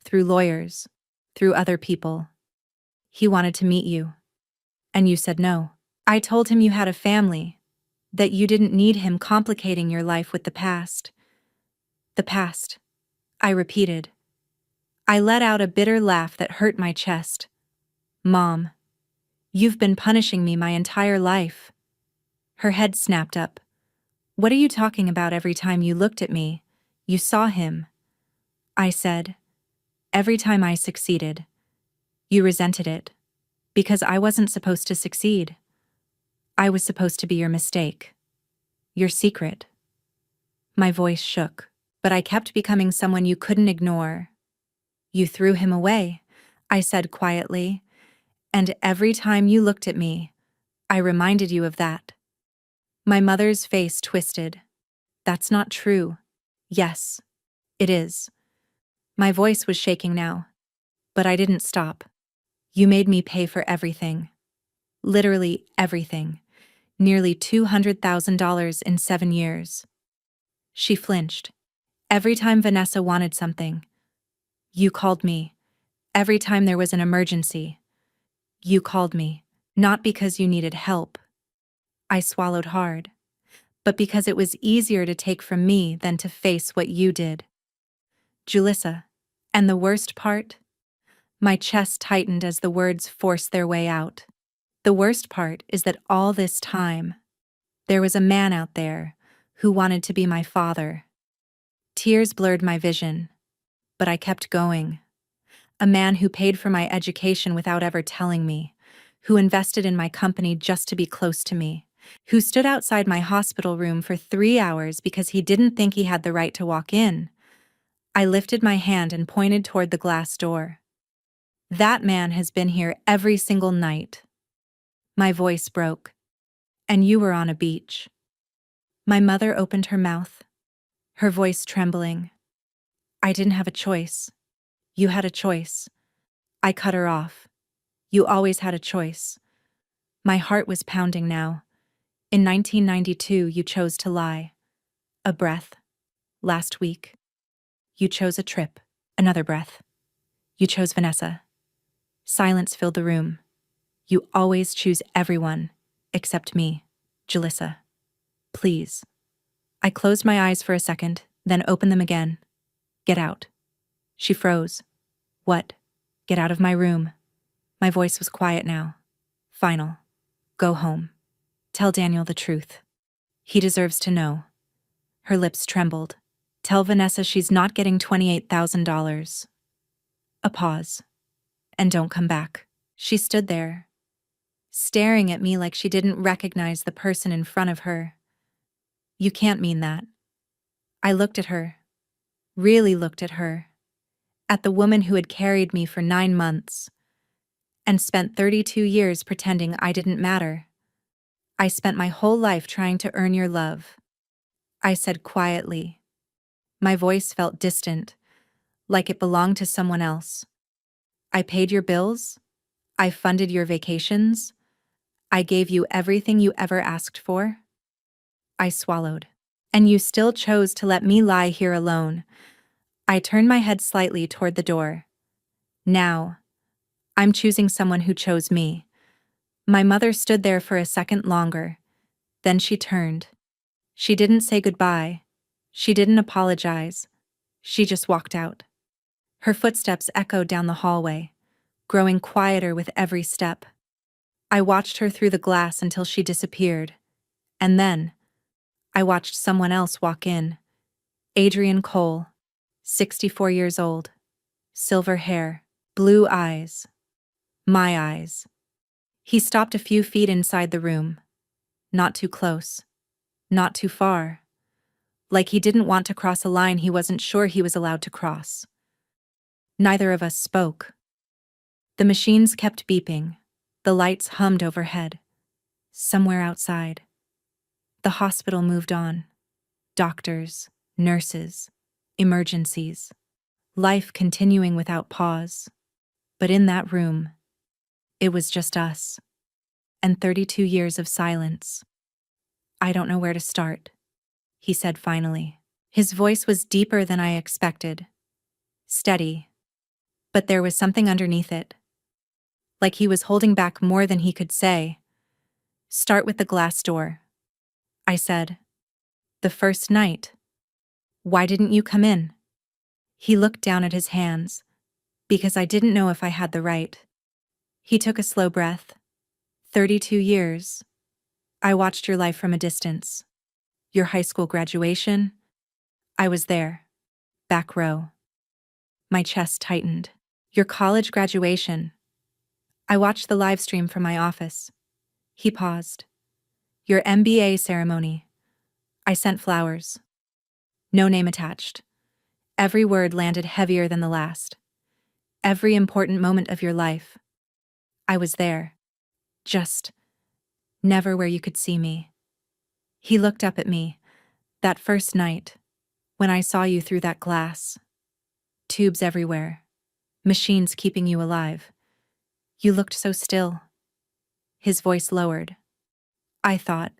Through lawyers, through other people. He wanted to meet you. And you said no. I told him you had a family, that you didn't need him complicating your life with the past. The past, I repeated. I let out a bitter laugh that hurt my chest. Mom, you've been punishing me my entire life. Her head snapped up. What are you talking about? Every time you looked at me, you saw him. I said, every time I succeeded. You resented it. Because I wasn't supposed to succeed. I was supposed to be your mistake. Your secret. My voice shook, but I kept becoming someone you couldn't ignore. You threw him away, I said quietly, and every time you looked at me, I reminded you of that. My mother's face twisted. That's not true. Yes, it is. My voice was shaking now, but I didn't stop. You made me pay for everything. Literally everything. Nearly $200,000 in 7 years. She flinched. Every time Vanessa wanted something, you called me. Every time there was an emergency, you called me. Not because you needed help. I swallowed hard. But because it was easier to take from me than to face what you did. Julissa. And the worst part? My chest tightened as the words forced their way out. The worst part is that all this time, there was a man out there who wanted to be my father. Tears blurred my vision, but I kept going. A man who paid for my education without ever telling me, who invested in my company just to be close to me, who stood outside my hospital room for 3 hours because he didn't think he had the right to walk in. I lifted my hand and pointed toward the glass door. That man has been here every single night. My voice broke. And you were on a beach. My mother opened her mouth, her voice trembling. I didn't have a choice. You had a choice. I cut her off. You always had a choice. My heart was pounding now. In 1992, you chose to lie. A breath. Last week. You chose a trip. Another breath. You chose Vanessa. Silence filled the room. You always choose everyone, except me, Julissa. Please. I closed my eyes for a second, then opened them again. Get out. She froze. What? Get out of my room. My voice was quiet now. Final. Go home. Tell Daniel the truth. He deserves to know. Her lips trembled. Tell Vanessa she's not getting $28,000. A pause. And don't come back. She stood there, staring at me like she didn't recognize the person in front of her. You can't mean that. I looked at her. Really looked at her. At the woman who had carried me for 9 months and spent 32 years pretending I didn't matter. I spent my whole life trying to earn your love. I said quietly. My voice felt distant, like it belonged to someone else. I paid your bills. I funded your vacations. I gave you everything you ever asked for. I swallowed. And you still chose to let me lie here alone. I turned my head slightly toward the door. Now, I'm choosing someone who chose me. My mother stood there for a second longer. Then she turned. She didn't say goodbye. She didn't apologize. She just walked out. Her footsteps echoed down the hallway, growing quieter with every step. I watched her through the glass until she disappeared. And then, I watched someone else walk in. Adrian Cole, 64 years old. Silver hair, blue eyes. My eyes. He stopped a few feet inside the room. Not too close. Not too far. Like he didn't want to cross a line he wasn't sure he was allowed to cross. Neither of us spoke. The machines kept beeping. The lights hummed overhead. Somewhere outside. The hospital moved on. Doctors, nurses, emergencies. Life continuing without pause. But in that room, it was just us. And 32 years of silence. I don't know where to start, he said finally. His voice was deeper than I expected. Steady. But there was something underneath it. Like he was holding back more than he could say. Start with the glass door. I said. The first night. Why didn't you come in? He looked down at his hands. Because I didn't know if I had the right. He took a slow breath. 32 years. I watched your life from a distance. Your high school graduation. I was there. Back row. My chest tightened. Your college graduation. I watched the live stream from my office. He paused. Your MBA ceremony. I sent flowers. No name attached. Every word landed heavier than the last. Every important moment of your life. I was there. Just never where you could see me. He looked up at me. That first night, when I saw you through that glass. Tubes everywhere. Machines keeping you alive. You looked so still. His voice lowered. I thought,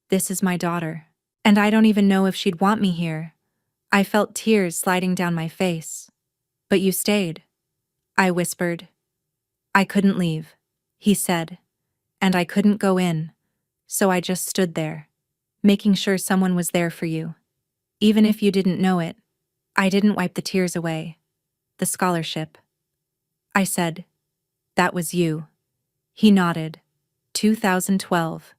this is my daughter. And I don't even know if she'd want me here. I felt tears sliding down my face. But you stayed. I whispered. I couldn't leave, he said. And I couldn't go in. So I just stood there, making sure someone was there for you. Even if you didn't know it. I didn't wipe the tears away. The scholarship. I said, that was you. He nodded. 2012.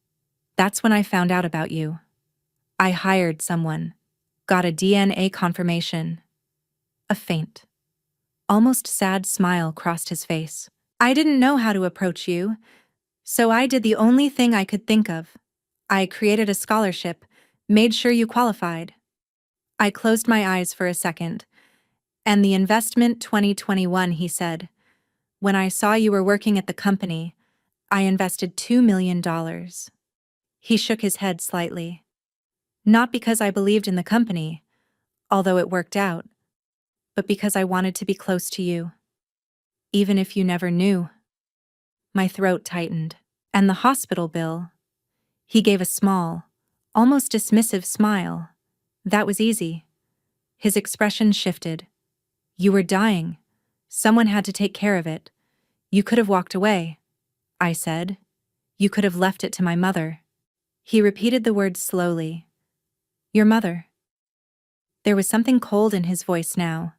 That's when I found out about you. I hired someone. Got a DNA confirmation. A faint, almost sad smile crossed his face. I didn't know how to approach you, so I did the only thing I could think of. I created a scholarship, made sure you qualified. I closed my eyes for a second. And the investment 2021, he said. When I saw you were working at the company, I invested $2 million. He shook his head slightly. Not because I believed in the company, although it worked out, but because I wanted to be close to you. Even if you never knew. My throat tightened. And the hospital bill. He gave a small, almost dismissive smile. That was easy. His expression shifted. You were dying. Someone had to take care of it. You could have walked away, I said. You could have left it to my mother. He repeated the words slowly. Your mother. There was something cold in his voice now.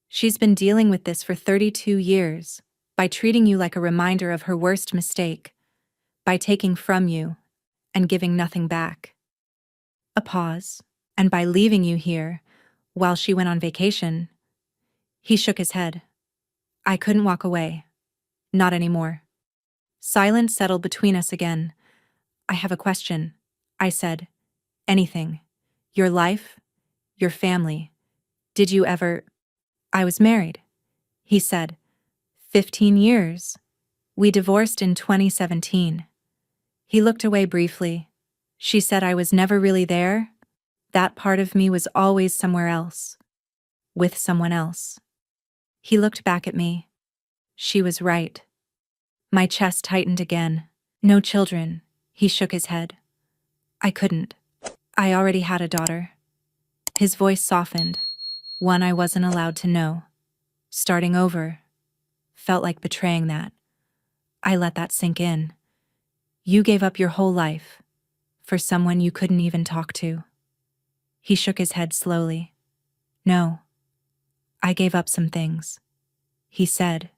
She's been dealing with this for 32 years, by treating you like a reminder of her worst mistake, by taking from you, and giving nothing back. A pause. And by leaving you here, while she went on vacation, he shook his head. I couldn't walk away. Not anymore. Silence settled between us again. I have a question, I said. Anything. Your life? Your family? Did you ever… I was married, he said. 15 years. We divorced in 2017. He looked away briefly. She said I was never really there. That part of me was always somewhere else. With someone else. He looked back at me. She was right. My chest tightened again. No children, he shook his head. I couldn't. I already had a daughter. His voice softened. One I wasn't allowed to know. Starting over. Felt like betraying that. I let that sink in. You gave up your whole life. For someone you couldn't even talk to. He shook his head slowly. No. I gave up some things. He said.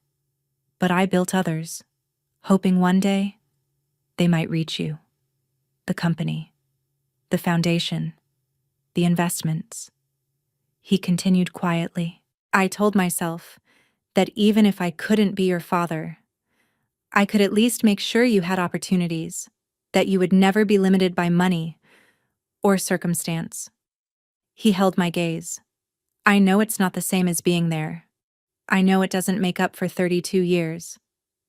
But I built others. Hoping one day, they might reach you. The company. The foundation. The investments. He continued quietly. I told myself that even if I couldn't be your father, I could at least make sure you had opportunities, that you would never be limited by money or circumstance. He held my gaze. I know it's not the same as being there. I know it doesn't make up for 32 years.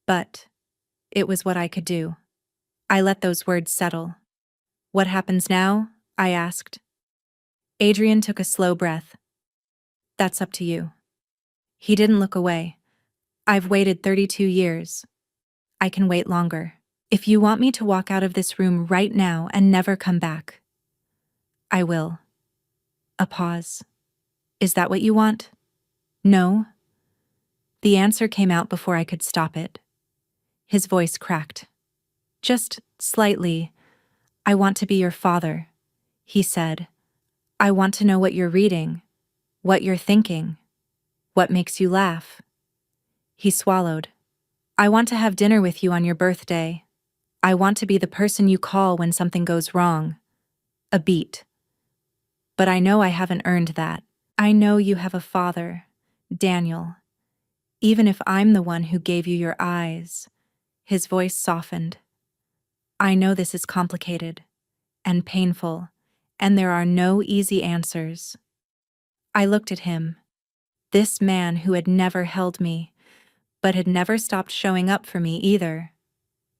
But it was what I could do. I let those words settle. What happens now? I asked. Adrian took a slow breath. That's up to you. He didn't look away. I've waited 32 years. I can wait longer. If you want me to walk out of this room right now and never come back, I will. A pause. Is that what you want? No? The answer came out before I could stop it. His voice cracked. Just slightly. I want to be your father, he said. I want to know what you're reading, what you're thinking, what makes you laugh. He swallowed. I want to have dinner with you on your birthday. I want to be the person you call when something goes wrong. A beat. But I know I haven't earned that. I know you have a father, Daniel. Even if I'm the one who gave you your eyes. His voice softened. I know this is complicated and painful, and there are no easy answers. I looked at him. This man who had never held me, but had never stopped showing up for me either.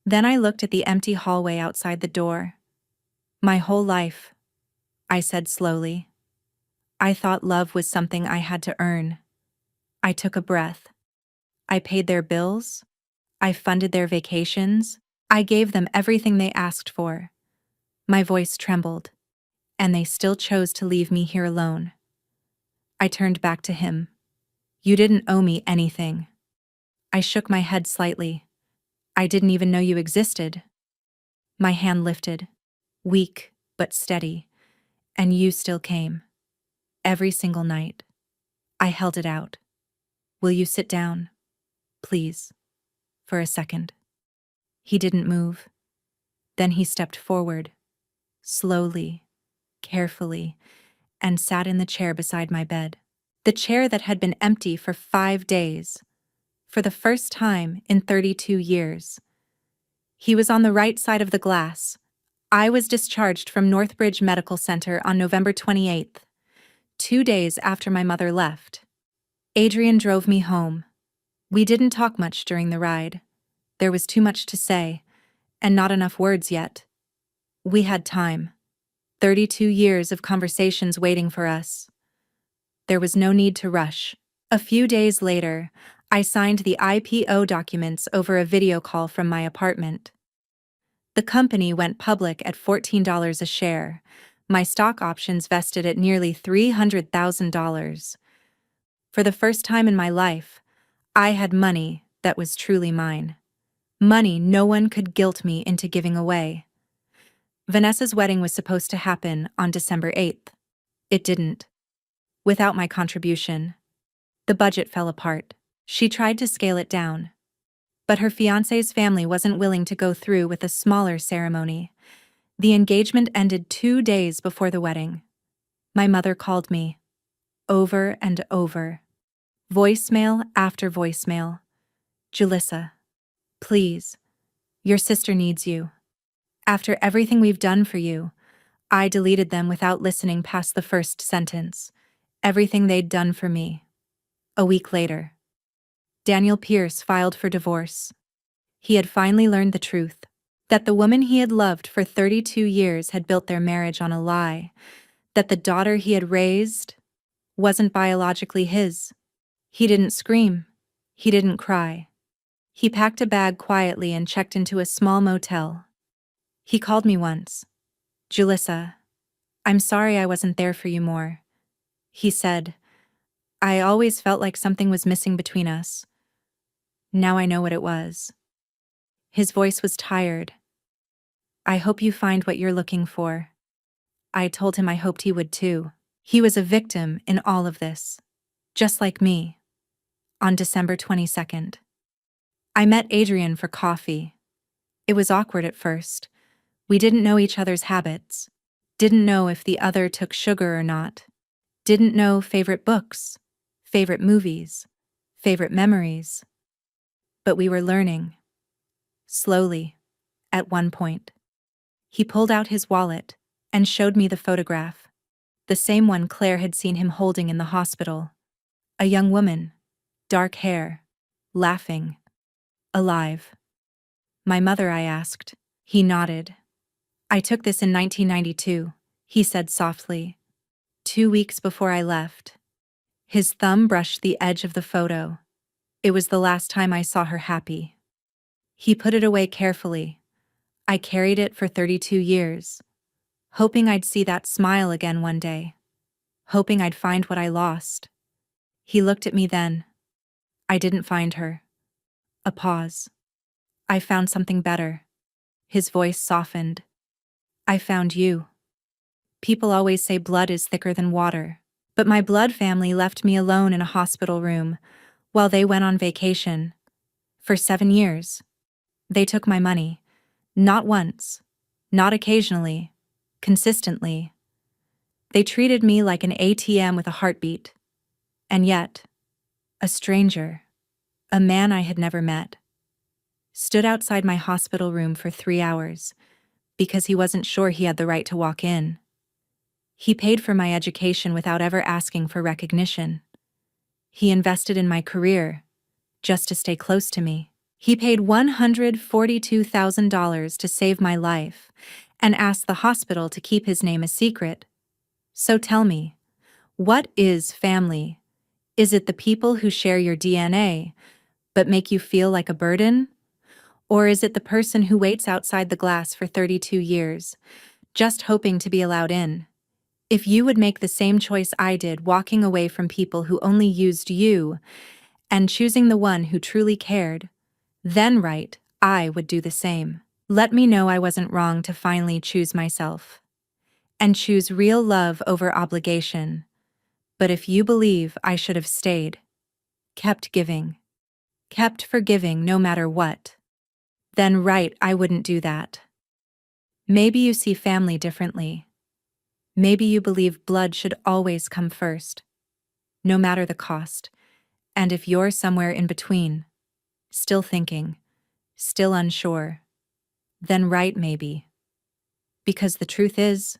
Then I looked at the empty hallway outside the door. My whole life, I said slowly. I thought love was something I had to earn. I took a breath. I paid their bills. I funded their vacations. I gave them everything they asked for. My voice trembled, and they still chose to leave me here alone. I turned back to him. You didn't owe me anything. I shook my head slightly. I didn't even know you existed. My hand lifted, weak but steady, and you still came. Every single night. I held it out. Will you sit down, please, for a second? He didn't move. Then he stepped forward, slowly, carefully, and sat in the chair beside my bed. The chair that had been empty for 5 days, for the first time in 32 years. He was on the right side of the glass. I was discharged from Northbridge Medical Center on November 28th, 2 days after my mother left. Adrian drove me home. We didn't talk much during the ride. There was too much to say, and not enough words yet. We had time. 32 years of conversations waiting for us. There was no need to rush. A few days later, I signed the IPO documents over a video call from my apartment. The company went public at $14 a share. My stock options vested at nearly $300,000. For the first time in my life, I had money that was truly mine. Money no one could guilt me into giving away. Vanessa's wedding was supposed to happen on December 8th. It didn't. Without my contribution. The budget fell apart. She tried to scale it down. But her fiancé's family wasn't willing to go through with a smaller ceremony. The engagement ended 2 days before the wedding. My mother called me, over and over. Voicemail after voicemail. Julissa, please, your sister needs you. After everything we've done for you, I deleted them without listening past the first sentence. Everything they'd done for me. A week later, Daniel Pierce filed for divorce. He had finally learned the truth, that the woman he had loved for 32 years had built their marriage on a lie, that the daughter he had raised wasn't biologically his. He didn't scream. He didn't cry. He packed a bag quietly and checked into a small motel. He called me once. Julissa, I'm sorry I wasn't there for you more. He said, I always felt like something was missing between us. Now I know what it was. His voice was tired. I hope you find what you're looking for. I told him I hoped he would too. He was a victim in all of this, just like me. On December 22nd, I met Adrian for coffee. It was awkward at first. We didn't know each other's habits, didn't know if the other took sugar or not, didn't know favorite books, favorite movies, favorite memories. But we were learning. Slowly, at one point. He pulled out his wallet and showed me the photograph, the same one Claire had seen him holding in the hospital. A young woman, dark hair, laughing, alive. My mother, I asked. He nodded. I took this in 1992, he said softly. 2 weeks before I left. His thumb brushed the edge of the photo. It was the last time I saw her happy. He put it away carefully. I carried it for 32 years, hoping I'd see that smile again one day, hoping I'd find what I lost. He looked at me then. I didn't find her. A pause. I found something better. His voice softened. I found you. People always say blood is thicker than water, but my blood family left me alone in a hospital room while they went on vacation. For 7 years. They took my money. Not once. Not occasionally. Consistently. They treated me like an ATM with a heartbeat. And yet, a stranger, a man I had never met, stood outside my hospital room for 3 hours because he wasn't sure he had the right to walk in. He paid for my education without ever asking for recognition. He invested in my career just to stay close to me. He paid $142,000 to save my life and asked the hospital to keep his name a secret. So tell me, what is family? Is it the people who share your DNA but make you feel like a burden? Or is it the person who waits outside the glass for 32 years, just hoping to be allowed in? If you would make the same choice I did, walking away from people who only used you and choosing the one who truly cared, then right, I would do the same. Let me know I wasn't wrong to finally choose myself and choose real love over obligation. But if you believe I should have stayed, kept giving, kept forgiving no matter what, then right, I wouldn't do that. Maybe you see family differently. Maybe you believe blood should always come first, no matter the cost. And if you're somewhere in between, still thinking, still unsure, then right maybe. Because the truth is,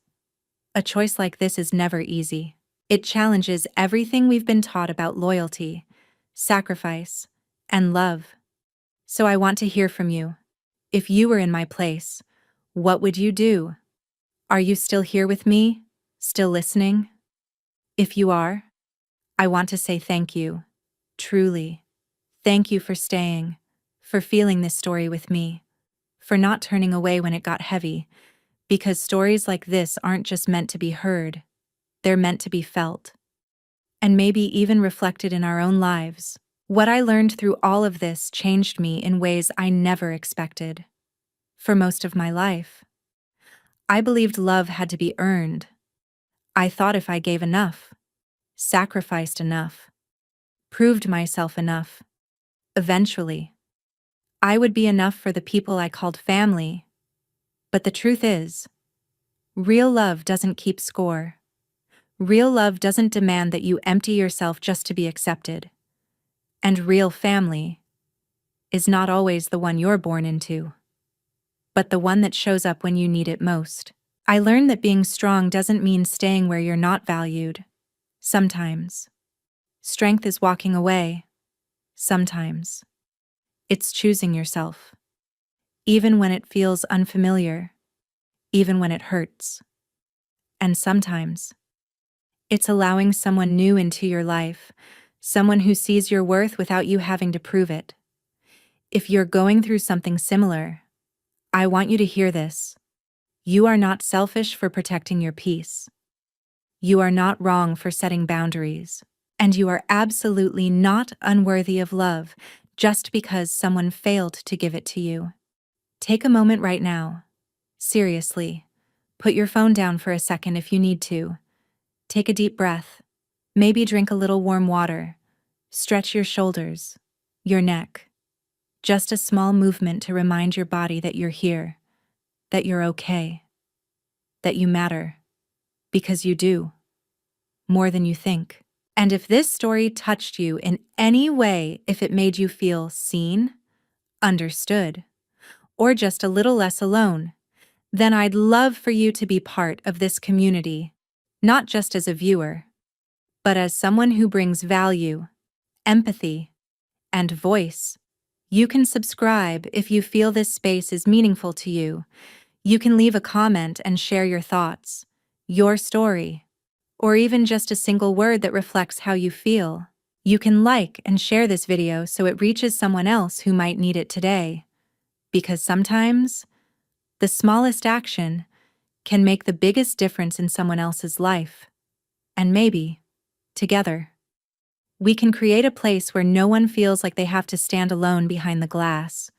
a choice like this is never easy. It challenges everything we've been taught about loyalty, sacrifice, and love. So I want to hear from you. If you were in my place, what would you do? Are you still here with me? Still listening? If you are, I want to say thank you. Truly. Thank you for staying, for feeling this story with me, for not turning away when it got heavy, because stories like this aren't just meant to be heard, they're meant to be felt. And maybe even reflected in our own lives. What I learned through all of this changed me in ways I never expected. For most of my life, I believed love had to be earned. I thought if I gave enough, sacrificed enough, proved myself enough, eventually, I would be enough for the people I called family. But the truth is, Real love doesn't keep score. Real love doesn't demand that you empty yourself just to be accepted. And real family is not always the one you're born into, but the one that shows up when you need it most. I learned that being strong doesn't mean staying where you're not valued. Sometimes. Strength is walking away. Sometimes. It's choosing yourself. Even when it feels unfamiliar. Even when it hurts. And sometimes, it's allowing someone new into your life, someone who sees your worth without you having to prove it. If you're going through something similar, I want you to hear this. You are not selfish for protecting your peace. You are not wrong for setting boundaries. And you are absolutely not unworthy of love just because someone failed to give it to you. Take a moment right now. Seriously. Put your phone down for a second if you need to. Take a deep breath. Maybe drink a little warm water. Stretch your shoulders, your neck. Just a small movement to remind your body that you're here, that you're okay, that you matter. Because you do. More than you think. And if this story touched you in any way, if it made you feel seen, understood, or just a little less alone, then I'd love for you to be part of this community, not just as a viewer, but as someone who brings value, empathy, and voice. You can subscribe if you feel this space is meaningful to you. You can leave a comment and share your thoughts, your story, or even just a single word that reflects how you feel. You can like and share this video so it reaches someone else who might need it today. Because sometimes, the smallest action can make the biggest difference in someone else's life. And maybe, together, we can create a place where no one feels like they have to stand alone behind the glass.